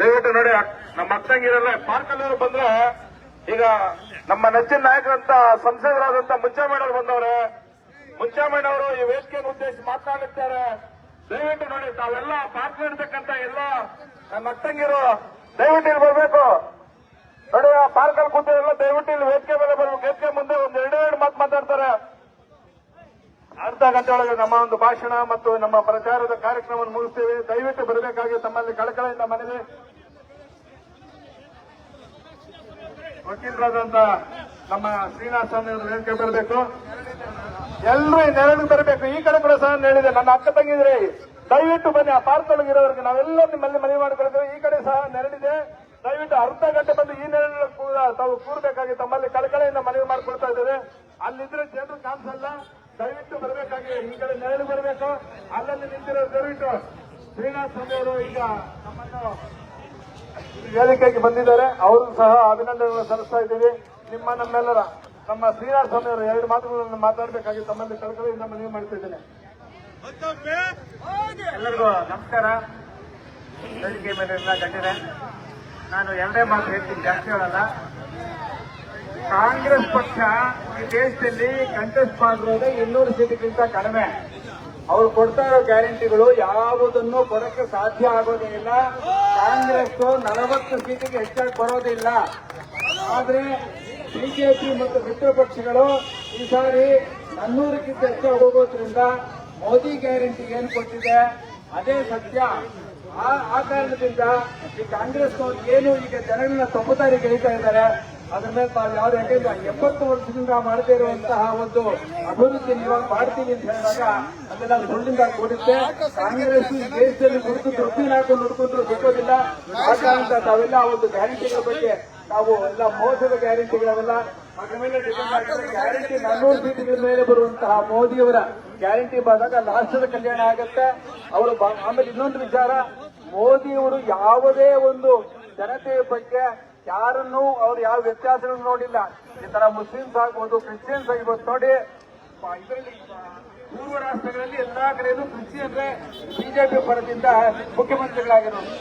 ದಯವಿಟ್ಟು ನೋಡಿ, ನಮ್ಮ ಅಕ್ಕಂಗಿರಲ್ಲ ಪಾರ್ಕಲ್ಲವರು ಬಂದ್ರೆ ಈಗ ನಮ್ಮ ನೆಚ್ಚಿನ ನಾಯಕರಂತ ಸಂಸದರಾದಂತ ಮುಚ್ಚಾಮೇಡವ್ರು ಬಂದವ್ರೆ. ಮುಚ್ಚಾಮೇಡವರು ಈ ವೇದಿಕೆಯನ್ನು ಉದ್ದೇಶಿಸಿ ಮಾತನಾಡುತ್ತಾರೆ. ದಯವಿಟ್ಟು ನೋಡಿ, ತಾವೆಲ್ಲ ಪಾರ್ಕ್ ಇರ್ತಕ್ಕಂಥ ಎಲ್ಲ ನಮ್ಮ ಅಕ್ಕಂಗಿರು ದಯವಿಟ್ಟು ಇಲ್ಲಿ ಬರಬೇಕು. ನೋಡಿ, ಆ ಪಾರ್ಕಲ್ಲಿ ಕೂತಿರಲ್ಲ, ದಯವಿಟ್ಟು ಇಲ್ಲಿ ವೇದಿಕೆ ಮೇಲೆ ಬರಬೇಕು. ವೇದಿಕೆ ಮುಂದೆ ಒಂದು ಎರಡೆರಡು ಮಾತು ಮಾತಾಡ್ತಾರೆ. ಅರ್ಧ ಗಂಟೆ ಒಳಗೆ ನಮ್ಮ ಒಂದು ಭಾಷಣ ಮತ್ತು ನಮ್ಮ ಪ್ರಚಾರದ ಕಾರ್ಯಕ್ರಮವನ್ನು ಮುಗಿಸ್ತೇವೆ. ದಯವಿಟ್ಟು ಬರಬೇಕಾಗಿ ತಮ್ಮಲ್ಲಿ ಕಳಕಳಿಯಿಂದ ಮನವಿ. ವಕೀಲರಾದಂತ ನಮ್ಮ ಶ್ರೀನಿವಾಸ ಸ್ವಾಮಿ ಅವರು ವೇದಿಕೆ ಬರಬೇಕು. ಎಲ್ಲರೂ ನೆರಳಿಗೆ ಬರಬೇಕು. ಈ ಕಡೆ ಕೂಡ ಸಹ ಹೇಳಿದೆ, ನನ್ನ ಅಕ್ಕ ತಂಗಿದ್ರೆ ದಯವಿಟ್ಟು ಬನ್ನಿ. ಆ ಪಾರ್ಕ್ ಒಳಗಿರೋರಿಗೆ ನಾವೆಲ್ಲ ನಿಮ್ಮಲ್ಲಿ ಮನವಿ ಮಾಡಿಕೊಳ್ತೇವೆ. ಈ ಕಡೆ ಸಹ ನೆರಳಿದೆ, ದಯವಿಟ್ಟು ಅರ್ಧ ಗಂಟೆ ಬಂದು ಈ ನೆರಳು ಕೂಡ ತಾವು ಕೂರಬೇಕಾಗಿ ತಮ್ಮಲ್ಲಿ ಕಳಕಳಿಯಿಂದ ಮನವಿ ಮಾಡಿಕೊಳ್ತಾ ಇದ್ದೇವೆ. ಅಲ್ಲಿದ್ರೆ ಜನರು ಕಾಣಿಸಲ್ಲ, ದಯವಿಟ್ಟು ಬರಬೇಕಾಗಿ ಈ ಕಡೆ ನೆರಳು ಬರಬೇಕು. ಅಲ್ಲಲ್ಲಿ ನಿಂತಿರೋ ದಯವಿಟ್ಟು ಶ್ರೀನಿವಾಸ ಸ್ವಾಮಿ ಅವರು ಈಗ ನಮ್ಮನ್ನು ವೇದಿಕೆಗೆ ಬಂದಿದ್ದಾರೆ. ಅವರು ಸಹ ಅಭಿನಂದನೆಗಳನ್ನು ಸಲ್ಲಿಸ್ತಾ ಇದ್ದೀವಿ. ನಮ್ಮೆಲ್ಲರ ನಮ್ಮ ಶ್ರೀನಿವಾಸ ಸ್ವಾಮಿ ಅವರು ಎರಡು ಮಾತುಗಳನ್ನು ಮಾತಾಡಬೇಕಾಗಿ ತಮ್ಮಲ್ಲಿ ಕಳಕಳಿಯಿಂದ ಮನವಿ ಮಾಡ್ತಾ ಇದ್ದೇನೆ. ಎಲ್ಲರಿಗೂ ನಮಸ್ಕಾರ. ವೇದಿಕೆ ಮೇಲೆ ಎಲ್ಲ ಗಣ್ಯರೇ, ನಾನು ಎರಡೇ ಮಾತು ಹೇಳ್ತೀನಿ, ಜಾಸ್ತಿ ಹೇಳಲ್ಲ. ಕಾಂಗ್ರೆಸ್ ಪಕ್ಷ ಈ ದೇಶದಲ್ಲಿ ಕಂಟೆಸ್ಟ್ ಮಾಡಿರೋದೇ 200 ಸೀಟ್ಗಿಂತ ಕಡಿಮೆ. ಅವರು ಕೊಡ್ತಾ ಇರೋ ಗ್ಯಾರಂಟಿಗಳು ಯಾವುದನ್ನು ಕೊಡಕ್ಕೆ ಸಾಧ್ಯ ಆಗೋದೇ ಇಲ್ಲ. ಕಾಂಗ್ರೆಸ್ 40 ಸೀಟಿಗೆ ಹೆಚ್ಚಾಗಿ ಬರೋದಿಲ್ಲ. ಆದ್ರೆ ಬಿಜೆಪಿ ಮತ್ತು ಮಿತ್ರ ಪಕ್ಷಗಳು ಈ ಸಾರಿ 400ಕ್ಕಿಂತ ಹೆಚ್ಚಾಗಿ ಹೋಗೋದ್ರಿಂದ ಮೋದಿ ಗ್ಯಾರಂಟಿ ಏನು ಕೊಟ್ಟಿದೆ ಅದೇ ಸತ್ಯ. ಆ ಕಾರಣದಿಂದ ಈ ಕಾಂಗ್ರೆಸ್ನವರು ಏನು ಈಗ ಜನಗಳನ್ನ ತಪ್ಪುದಾರಿ ಗೆಳೀತಾ ಇದ್ದಾರೆ, ಅದ್ರ ಮೇಲೆ ತಾವು ಯಾವ್ದು, ಯಾಕೆಂದ್ರೆ 70 ವರ್ಷದಿಂದ ಮಾಡದೇ ಇರುವಂತಹ ಒಂದು ಅಭಿವೃದ್ಧಿ ಇವಾಗ ಮಾಡ್ತೀವಿ ಅಂತ ಹೇಳಿದಾಗ ಅದೆಲ್ಲ ಸುಳ್ಳಿಂದ ಕೂಡುತ್ತೆ. ಕಾಂಗ್ರೆಸ್ ಈ ದೇಶದಲ್ಲಿ ಕುರಿತು ದುರ್ಬೀನ್ ಹಾಕೊಂಡು ನೋಡ್ಕೊಂಡ್ರು ಸಿಗೋದಿಲ್ಲ. ಆ ಕಾರಣದಿಂದ ತಾವೆಲ್ಲ ಒಂದು ಗ್ಯಾರಂಟಿಗಳ ಬಗ್ಗೆ ನಾವು ಎಲ್ಲ ಮೋಸದ ಗ್ಯಾರಂಟಿಗಳವೆಲ್ಲ ಅದ್ರ ಮೇಲೆ ಡಿಪೆಂಡ್ ಆಗ್ತದೆ. ಗ್ಯಾರಂಟಿ 400 ಸೀಟ್ಗಳ ಮೇಲೆ ಬರುವಂತಹ ಮೋದಿಯವರ ಗ್ಯಾರಂಟಿ ಬಂದಾಗ ರಾಷ್ಟ್ರದ ಕಲ್ಯಾಣ ಆಗತ್ತೆ. ಅವರು ಆಮೇಲೆ ಇನ್ನೊಂದು ವಿಚಾರ, ಮೋದಿಯವರು ಯಾವುದೇ ಒಂದು ಜನತೆಯ ಬಗ್ಗೆ ಯಾರನ್ನು ಅವ್ರು ಯಾವ ವ್ಯತ್ಯಾಸಗಳನ್ನು ನೋಡಿಲ್ಲ. ಈ ತರ ಮುಸ್ಲಿಮ್ಸ್ ಆಗ್ಬೋದು, ಕ್ರಿಶ್ಚಿಯನ್ಸ್ ಆಗಿರ್ಬೋದು. ನೋಡಿ, ಇದರಲ್ಲಿ ಪೂರ್ವ ರಾಷ್ಟ್ರಗಳಲ್ಲಿ ಎಲ್ಲಾ ಕಡೆಯೂ ಕ್ರಿಶ್ಚಿಯನ್ರೇ ಬಿಜೆಪಿ ಪರದಿಂದ ಮುಖ್ಯಮಂತ್ರಿಗಳಾಗಿರೋದು.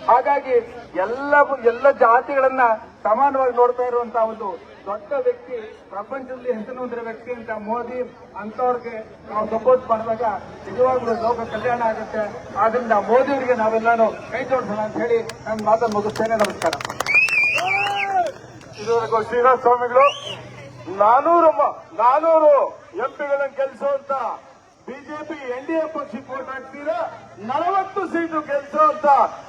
ಹಾಗಾಗಿ ಎಲ್ಲ ಜಾತಿಗಳನ್ನ ಸಮಾನವಾಗಿ ನೋಡ್ತಾ ಇರುವಂತಹ ಒಂದು ದೊಡ್ಡ ವ್ಯಕ್ತಿ, ಪ್ರಪಂಚದಲ್ಲಿ ಹೆಸರು ಹೊಂದಿರೋ ವ್ಯಕ್ತಿ ಅಂತ ಮೋದಿ. ಅಂತವ್ರಿಗೆ ನಾವು ಸಪೋರ್ಟ್ ಮಾಡಿದಾಗ ನಿಜವಾಗ್ಲೂ ಲೋಕ ಕಲ್ಯಾಣ ಆಗುತ್ತೆ. ಆದ್ರಿಂದ ಮೋದಿಯವರಿಗೆ ನಾವೆಲ್ಲಾನು ಕೈ ಜೋಡಿಸೋಣ ಅಂತ ಹೇಳಿ ನಾನು ಮಾತನ್ನು ಮುಗಿಸ್ತೇನೆ. ನಮಸ್ಕಾರ. ಇದುವರೆಗೂ ಶ್ರೀನಿವಾಸ ಸ್ವಾಮಿಗಳು 400 ಎಂಪಿಗಳನ್ನು ಗೆಲ್ಲಿಸುವಂತ ಬಿಜೆಪಿ ಎನ್ಡಿಎ ಪಕ್ಷಕ್ಕೆ ವೋಟ್ ಹಾಕ್ತೀರಾ, 40 ಸೀಟು ಗೆಲ್ಲಿಸುವಂತ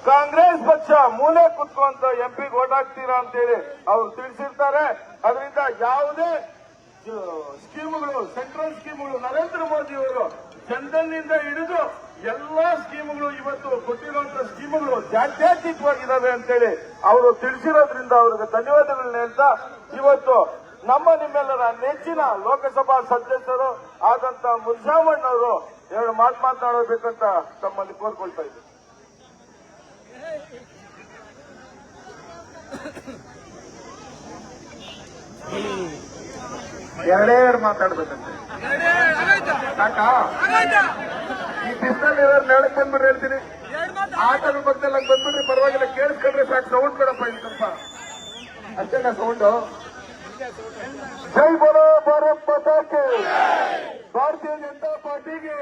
ಕಾಂಗ್ರೆಸ್ ಪಕ್ಷ ಮೂಲೆ ಕುತ್ಕೊಂತ ಎಂಪಿಗೆ ವೋಟ್ ಹಾಕ್ತೀರಾ ಅಂತೇಳಿ ಅವರು ತಿಳಿಸಿರ್ತಾರೆ. ಅದರಿಂದ ಯಾವುದೇ ಸ್ಕೀಮ್ಗಳು, ಸೆಂಟ್ರಲ್ ಸ್ಕೀಮ್ಗಳು, ನರೇಂದ್ರ ಮೋದಿ ಅವರು ಜನಧನ್ನಿಂದ ಹಿಡಿದು ಎಲ್ಲಾ ಸ್ಕೀಮ್ಗಳು ಇವತ್ತು ಕೊಟ್ಟಿರುವಂತಹ ಸ್ಕೀಮ್ಗಳು ಜಾತ್ಯತೀತವಾಗಿದ್ದಾವೆ ಅಂತೇಳಿ ಅವರು ತಿಳಿಸಿರೋದ್ರಿಂದ ಅವರಿಗೆ ಧನ್ಯವಾದಗಳನ್ನ ಹೇಳ್ತಾ, ಇವತ್ತು ನಿಮ್ಮೆಲ್ಲರ ನೆಚ್ಚಿನ ಲೋಕಸಭಾ ಸದಸ್ಯರು ಆದಂತ ಮುನಿಸಾಮಣ್ಣವರು ಎರಡು ಮಾತನಾಡಬೇಕಂತ ತಮ್ಮಲ್ಲಿ ಕೋರ್ಕೊಳ್ತಾ ಇದ್ದಾರೆ. ಎರಡೆರಡು ಮಾತಾಡ್ಬೇಕಂತೆ ಸಾಕಾ? ಈ ಬಿಸಿಲಲ್ಲಿ ನೆಳಕ್ ಬಂದ್ಬಿಟ್ರೆ ಹೇಳ್ತೀನಿ, ಆಟದ ಪಕ್ಕದಲ್ಲಿ ಬಂದ್ಬಿಟ್ರೆ ಪರವಾಗಿಲ್ಲ, ಕೇಳಿಸ್ಕೊಂಡ್ರೆ ಸಾಕು. ಸೌಂಡ್ ಕೊಡಪ್ಪ ಇಲ್ಲಿ ಸ್ವಲ್ಪ, ಅಷ್ಟೇನಾ ಸೌಂಡು? ಜೈ ಬೋಲೋ ಭಾರತ್ ಮಾತಾ ಕಿ, ಭಾರತೀಯ ಜನತಾ ಪಾರ್ಟಿಗೆ,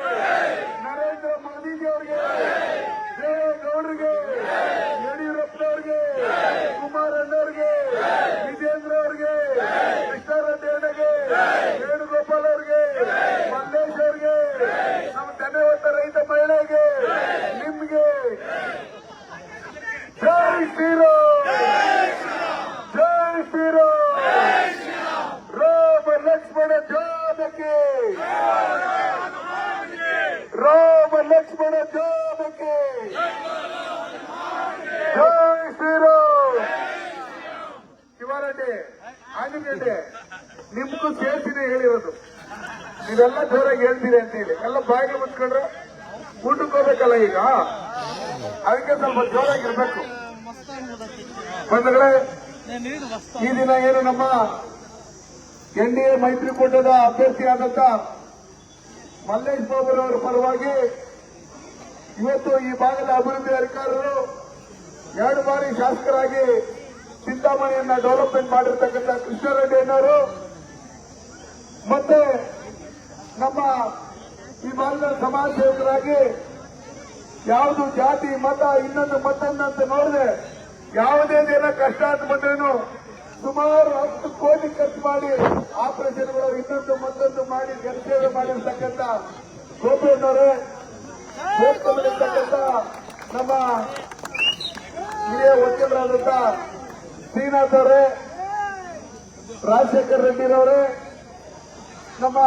ನರೇಂದ್ರ ಮೋದಿಜಿ ಅವರಿಗೆ, ದೇವೇಗೌಡರಿಗೆ, ಯಡಿಯೂರಪ್ಪನವ್ರಿಗೆ, ಕುಮಾರಣ್ಣವ್ರಿಗೆ, ವಿಜೇಂದ್ರ ಅವರಿಗೆ, ಕೃಷ್ಣಾರೆಡ್ಡಿ, ವೇಣುಗೋಪಾಲ್ ಅವರಿಗೆ, ಮಲ್ಲೇಶ್ ಅವರಿಗೆ, ನಮ್ಮ ಧನ್ಯವಾದ ರೈತ ಮಹಿಳೆಗೆ, ನಿಮ್ಗೆ ಜೈ ಶ್ರೀರಾಮ್, ಜೈ ಶ್ರೀರಾಮ್, ರಾಮ ಲಕ್ಷ್ಮಣ ಜಾನಕಿ, ರಾಮ ಲಕ್ಷ್ಮಣ ಜಾನಕಿ, ಜೈ ಶ್ರೀರಾಮ್. ಶಿವರೆಡ್ಡಿ, ಆಂಜನೇಯ ನಿಮ್ಗೂ ಸೇರ್ಸಿದೆ ಹೇಳಿರೋದು, ನೀವೆಲ್ಲ ಜೋರಾಗಿ ಹೇಳ್ತೀರಿ ಅಂತ ಹೇಳಿ ಎಲ್ಲ ಬಾಯಿಗೆ ಮುಚ್ಕೊಂಡ್ರೆ ಊಟಕ್ಕೆ ಹೋಗ್ಬೇಕಲ್ಲ ಈಗ, ಅದಕ್ಕೆ ಸ್ವಲ್ಪ ಜೋರಾಗಿರ್ಬೇಕು. ಬಂಧುಗಳೇ, ಈ ದಿನ ಏನು ನಮ್ಮ ಎನ್ಡಿಎ ಮೈತ್ರಿಕೂಟದ ಅಭ್ಯರ್ಥಿಯಾದಂತ ಮಲ್ಲೇಶ್ ಬಾಬುರವರ ಪರವಾಗಿ ಇವತ್ತು ಈ ಭಾಗದ ಅಭಿವೃದ್ಧಿ ಅಧಿಕಾರಿಗಳು 2 ಬಾರಿ ಶಾಸಕರಾಗಿ ಚಿಂತಾಮಣಿಯನ್ನ ಡೆವಲಪ್ಮೆಂಟ್ ಮಾಡಿರ್ತಕ್ಕಂಥ ಕೃಷ್ಣಾರೆಡ್ಡಿ ಅಣ್ಣವರು ಮತ್ತೆ ನಮ್ಮ ಈ ಭಾಗದ ಸಮಾಜ ಸೇವಕರಾಗಿ ಯಾವುದು ಜಾತಿ ಮತ ಇನ್ನೊಂದು ಮತ್ತೊಂದಂತ ನೋಡಿದ್ರೆ ಯಾವುದೇ ಜನ ಕಷ್ಟ ಅಂತ ಬಂದ್ರೇನು ಸುಮಾರು 10 ಕೋಟಿ ಖರ್ಚು ಮಾಡಿ ಆಪರೇಷನ್ಗಳು ಇನ್ನೊಂದು ಮತ್ತೊಂದು ಮಾಡಿ ಜನಸೇವೆ ಮಾಡಿರ್ತಕ್ಕಂಥ ಗೋಪಿಯಣ್ಣವರೇ, ಗೋಪಿರ್ತಕ್ಕಂಥ ನಮ್ಮ ಹಿರಿಯ ವಕೀಲರಾದಂತ ಶ್ರೀನಾಥ್ ಅವರೇ, ರಾಜಶೇಖರ್ ರೆಡ್ಡಿರವರೇ, ನಮ್ಮ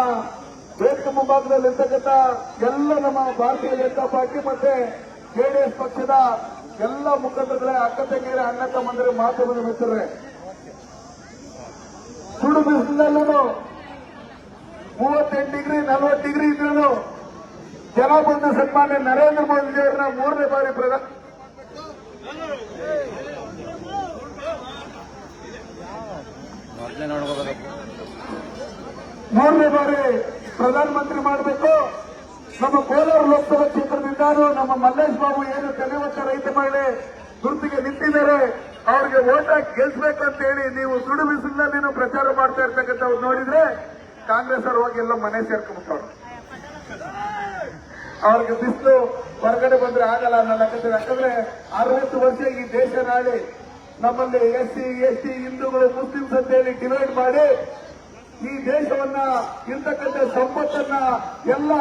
ವೇದಿಕೆ ಮುಂಭಾಗದಲ್ಲಿರ್ತಕ್ಕಂಥ ಎಲ್ಲ ನಮ್ಮ ಭಾರತೀಯ ಜನತಾ ಪಾರ್ಟಿ ಮತ್ತೆ ಜೆಡಿಎಸ್ ಪಕ್ಷದ ಎಲ್ಲ ಮುಖಂಡರುಗಳೇ, ಅಕ್ಕ ತಂಗಿಯರೇ, ಅಣ್ಣ ತಮ್ಮಂದಿರೇ, ಮಾಧ್ಯಮದ ಮಿತ್ರರೇ, ಸುಡು ಬಿಸಿಲಲ್ಲೂ 38 ಡಿಗ್ರಿ 40 ಡಿಗ್ರಿ ಇದ್ರೂ ಜನ ಬಂದು ಸನ್ಮಾನ್ಯ ನರೇಂದ್ರ ಮೋದಿ ಅವರನ್ನ 3ನೇ ಬಾರಿ ಪ್ರಧಾನಮಂತ್ರಿ ಮಾಡಬೇಕು. ನಮ್ಮ ಕೋಲಾರ ಲೋಕಸಭಾ ಕ್ಷೇತ್ರದಿಂದಾನು ನಮ್ಮ ಮಲ್ಲೇಶ್ ಬಾಬು ಏನು ತೆನೆವಚ್ಚ ರೈತ ಮಹಿಳೆ ಗುರುತಿಗೆ ನಿಂತಿದ್ದಾರೆ, ಅವ್ರಿಗೆ ಓಟ್ ಹಾಕಿ ಗೆಲ್ಸ್ಬೇಕು ಅಂತ ಹೇಳಿ ನೀವು ಸುಡು ಬಿಸಿಲಿನಲ್ಲಿ ಪ್ರಚಾರ ಮಾಡ್ತಾ ಇರ್ತಕ್ಕಂಥವ್ರು ನೋಡಿದ್ರೆ ಕಾಂಗ್ರೆಸ್ ಅವರು ಹೋಗಿ ಎಲ್ಲ ಮನೆ ಸೇರ್ಕೊಂಡ್ಬಿಟ್ಟವ್ರು. ಅವ್ರಿಗೆ ಬಿಸಿಲು ಹೊರಗಡೆ ಬಂದ್ರೆ ಆಗಲ್ಲ ಅನ್ನೋ ಲೆಕ್ಕದಲ್ಲಿ. ಯಾಕಂದ್ರೆ 60 ವರ್ಷ ಈ ದೇಶ ನಾಡಿ ನಮ್ಮಲ್ಲಿ SC ST ಹಿಂದೂಗಳು ಮುಸ್ಲಿಮ್ಸ್ ಅಂತ ಹೇಳಿ ಡಿವೈಡ್ ಮಾಡಿ ಈ ದೇಶವನ್ನ ಇರ್ತಕ್ಕಂಥ ಸಂಪತ್ತನ್ನ ಎಲ್ಲ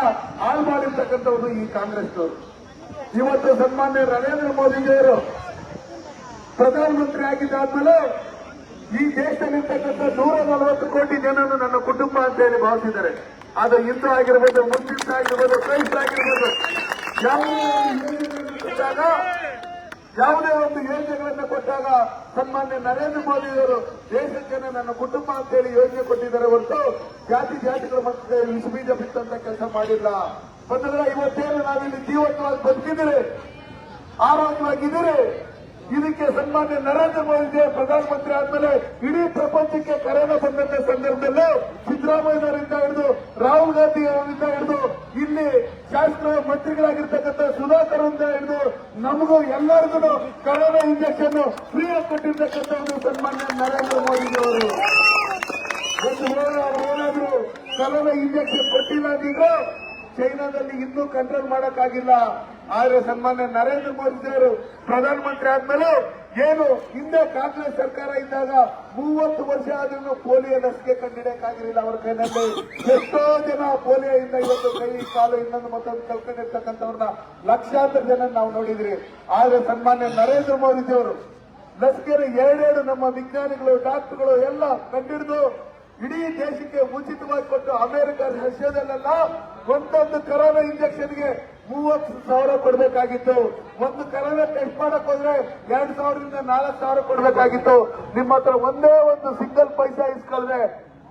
ಹಾಳು ಮಾಡಿರ್ತಕ್ಕಂಥವ್ರು ಈ ಕಾಂಗ್ರೆಸ್ನವರು. ಇವತ್ತು ಸನ್ಮಾನ್ಯ ನರೇಂದ್ರ ಮೋದಿಜಿಯವರು ಪ್ರಧಾನಮಂತ್ರಿ ಆಗಿದ್ದಾದ್ಮೇಲೆ ಈ ದೇಶದಲ್ಲಿರ್ತಕ್ಕಂಥ 140 ಕೋಟಿ ಜನರು ನನ್ನ ಕುಟುಂಬ ಅಂತ ಹೇಳಿ ಭಾವಿಸಿದ್ದಾರೆ. ಅದು ಹಿಂದೂ ಆಗಿರ್ಬೋದು, ಮುಸ್ಲಿಮ್ಸ್ ಆಗಿರ್ಬೋದು, ಕ್ರೈಸ್ತ ಆಗಿರ್ಬೋದು, ಯಾವುದೇ ಒಂದು ಯೋಜನೆಗಳನ್ನ ಕೊಟ್ಟಾಗ ಸನ್ಮಾನ್ಯ ನರೇಂದ್ರ ಮೋದಿಯವರು ದೇಶಕ್ಕೆ ನನ್ನ ಕುಟುಂಬ ಅಂತ ಹೇಳಿ ಯೋಜನೆ ಕೊಟ್ಟಿದ್ದಾರೆ ಹೊರತು ಜಾತಿಗಳ ಮಕ್ಕಳಿಗೆ ವಿಷ ಬೀಜ ಬಿತ್ತಂತ ಕೆಲಸ ಮಾಡಿಲ್ಲ. ಬಂದ್ರೆ ಇವತ್ತೇನು ನಾವಿಲ್ಲಿ ಜೀವಂತವಾಗಿ ಬದುಕಿದ್ದೀರಿ, ಆರೋಗ್ಯವಾಗಿದ್ದೀರಿ, ಇದಕ್ಕೆ ಸನ್ಮಾನ್ಯ ನರೇಂದ್ರ ಮೋದಿ ಪ್ರಧಾನಮಂತ್ರಿ ಆದ್ಮೇಲೆ ಇಡೀ ಪ್ರಪಂಚಕ್ಕೆ ಕರೋನಾ ಬಂದಂತ ಸಂದರ್ಭದಲ್ಲಿ ಸಿದ್ದರಾಮಯ್ಯನವರಿಂದ ಹಿಡಿದು ರಾಹುಲ್ ಗಾಂಧಿ ಅವರಿಂದ ಹಿಡಿದು ಇಲ್ಲಿ ಶಾಸಕರ ಮಂತ್ರಿಗಳಾಗಿರ್ತಕ್ಕಂಥ ಸುಧಾಕರ್ ಅವರಿಂದ ಹಿಡಿದು ನಮಗೂ ಎಲ್ಲರಿಗೂ ಕರೋನಾ ಇಂಜೆಕ್ಷನ್ ಫ್ರೀ ಆಗಿ ಕೊಟ್ಟಿರ್ತಕ್ಕಂಥದ್ದು ಸನ್ಮಾನ್ಯ ನರೇಂದ್ರ ಮೋದಿಜಿಯವರು. ಒಂದು ವೇಳೆ ಏನಾದ್ರು ಕರೋನಾ ಇಂಜೆಕ್ಷನ್ ಕೊಟ್ಟಿಲ್ಲ ಅಂದಿದ್ರು ಚೈನಾದಲ್ಲಿ ಇನ್ನೂ ಕಂಟ್ರೋಲ್ ಮಾಡಕ್ಕಾಗಿಲ್ಲ. ಆದ್ರೆ ಸನ್ಮಾನ್ಯ ನರೇಂದ್ರ ಮೋದಿಜಿಯವರು ಪ್ರಧಾನಮಂತ್ರಿ ಆದ್ಮೇಲೆ ಏನು ಹಿಂದೆ ಕಾಂಗ್ರೆಸ್ ಸರ್ಕಾರ ಇದ್ದಾಗ 30 ವರ್ಷ ಆದ್ರೂ ಪೋಲಿಯೋ ಲಸಿಕೆ ಕಂಡಿಡಿಯಕ್ಕಾಗಿರಲಿಲ್ಲ ಅವರ ಕೈನಲ್ಲಿ. ಎಷ್ಟೋ ಜನ ಪೋಲಿಯೋಯಿಂದ ಇವತ್ತು ಕೈ ಕಾಲು ಇನ್ನೊಂದು ಮತ್ತೊಂದು ಕಲ್ಕೊಂಡಿರ್ತಕ್ಕಂಥವ್ರನ್ನ ಲಕ್ಷಾಂತರ ಜನ ನಾವು ನೋಡಿದ್ರಿ. ಆದ್ರೆ ಸನ್ಮಾನ್ಯ ನರೇಂದ್ರ ಮೋದಿಜಿಯವರು ಲಸಿಕೆನ 2 ನಮ್ಮ ವಿಜ್ಞಾನಿಗಳು ಡಾಕ್ಟರ್ಗಳು ಎಲ್ಲ ಕಂಡಿಡಿದು ಇಡೀ ದೇಶಕ್ಕೆ ಉಚಿತವಾಗಿ ಕೊಟ್ಟು ಅಮೆರಿಕ ರಷ್ಯಾದಲ್ಲೆಲ್ಲ ಒಂದೊಂದು ಕರೋನಾ ಇಂಜೆಕ್ಷನ್ಗೆ 30,000 ಕೊಡಬೇಕಾಗಿತ್ತು. ಒಂದು ಕರೋನಾ ಟೆಸ್ಟ್ ಮಾಡಕ್ ಹೋದ್ರೆ 2,000 ರಿಂದ 4,000 ಕೊಡಬೇಕಾಗಿತ್ತು. ನಿಮ್ಮ ಹತ್ರ ಒಂದೇ ಒಂದು ಸಿಂಗಲ್ ಪೈಸಾ ಇಸ್ಕೊಳ್ರೆ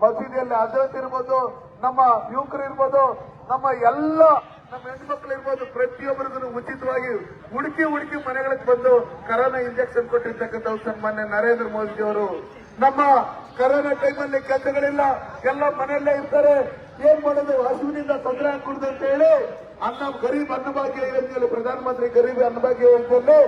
ಮಸೀದಿಯಲ್ಲಿ ಅಜರತ್ ಇರ್ಬೋದು, ನಮ್ಮ ಯುವಕರು ಇರ್ಬೋದು, ನಮ್ಮ ಎಲ್ಲ ನಮ್ಮ ಹೆಣ್ಮಕ್ಳು ಇರ್ಬೋದು, ಪ್ರತಿಯೊಬ್ಬರಿಗೂ ಉಚಿತವಾಗಿ ಹುಡುಕಿ ಮನೆಗಳಿಗೆ ಬಂದು ಕರೋನಾ ಇಂಜೆಕ್ಷನ್ ಕೊಟ್ಟಿರ್ತಕ್ಕಂಥ ಸನ್ಮಾನ್ಯ ನರೇಂದ್ರ ಮೋದಿಜಿಯವರು. ನಮ್ಮ ಕರೋನಾ ಟೈಮಲ್ಲಿ ಕೆಲಸಗಳಿಲ್ಲ, ಎಲ್ಲ ಮನೆಯಲ್ಲೇ ಇರ್ತಾರೆ, ಏನ್ ಮಾಡೋದು, ಹಸುವಿನಿಂದ ತೊಂದರೆ ಹಾಕುದು ಅಂತ ಹೇಳಿ ಗರೀಬ್ ಅನ್ನಭಾಗ್ಯ ಯೋಜನೆಯಲ್ಲಿ ಪ್ರಧಾನಮಂತ್ರಿ ಗರೀಬ್ ಅನ್ನಭಾಗ್ಯ ಯೋಜನೆಯಲ್ಲಿ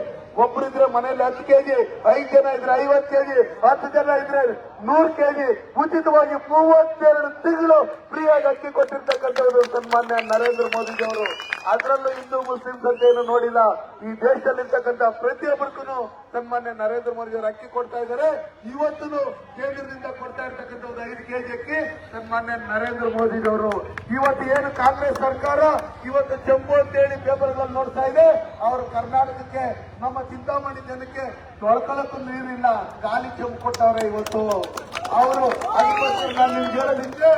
ಒಬ್ಬರಿದ್ರೆ ಮನೆಯಲ್ಲಿ 10 ಕೆಜಿ, 5 ಜನ ಇದ್ರೆ 50 ಕೆಜಿ, 10 ಜನ ಇದ್ರೆ 100 ಕೆಜಿ ಉಚಿತವಾಗಿ 32 ತಿಂಗಳು ಫ್ರೀಯಾಗಿ ಅಕ್ಕಿ ಕೊಟ್ಟಿರ್ತಕ್ಕಂಥದ್ದು ಸನ್ಮಾನ್ಯ ನರೇಂದ್ರ ಮೋದಿಜಿಯವರು. ಅದರಲ್ಲೂ ಹಿಂದೂ ಮುಸ್ಲಿಮ್ಸ್ ಅಂತ ಏನು ನೋಡಿಲ್ಲ, ಈ ದೇಶದಲ್ಲಿರ್ತಕ್ಕಂಥ ಪ್ರತಿಯೊಬ್ಬರಿಗೂ ಸನ್ಮಾನ್ಯ ನರೇಂದ್ರ ಮೋದಿಜಿಯವರು ಅಕ್ಕಿ ಕೊಡ್ತಾ ಇದ್ದಾರೆ. ಇವತ್ತು ಕೇಂದ್ರದಿಂದ ಕೊಡ್ತಾ ಇರ್ತಕ್ಕಂಥದ್ದು 5 ಕೆಜಿ ಅಕ್ಕಿ ಸನ್ಮಾನ್ಯ ನರೇಂದ್ರ ಮೋದಿಜಿಯವರು. ಇವತ್ತು ಏನು ಕಾಂಗ್ರೆಸ್ ಸರ್ಕಾರ ಇವತ್ತು ಜಂಬು ಅಂತ ಹೇಳಿ ಪೇಪರ್ಗಳಲ್ಲಿ ನೋಡ್ತಾ ಇದೆ, ಅವರು ಕರ್ನಾಟಕಕ್ಕೆ ನಮ್ಮ ಚಿಂತಾಮಣಿ ಜನಕ್ಕೆ ತೊಳ್ಕೊಳ್ಳಕ್ಕೂ ನೀರಿಲ್ಲ, ಗಾಳಿ ಚೆಂಬು ಕೊಟ್ಟವ್ರೆ ಇವತ್ತು ಅವರು. ಅದಕ್ಕೋಸ್ಕರ ನಾನು ನಿಮ್ಗೆ ಹೇಳೋದಿದ್ರೆ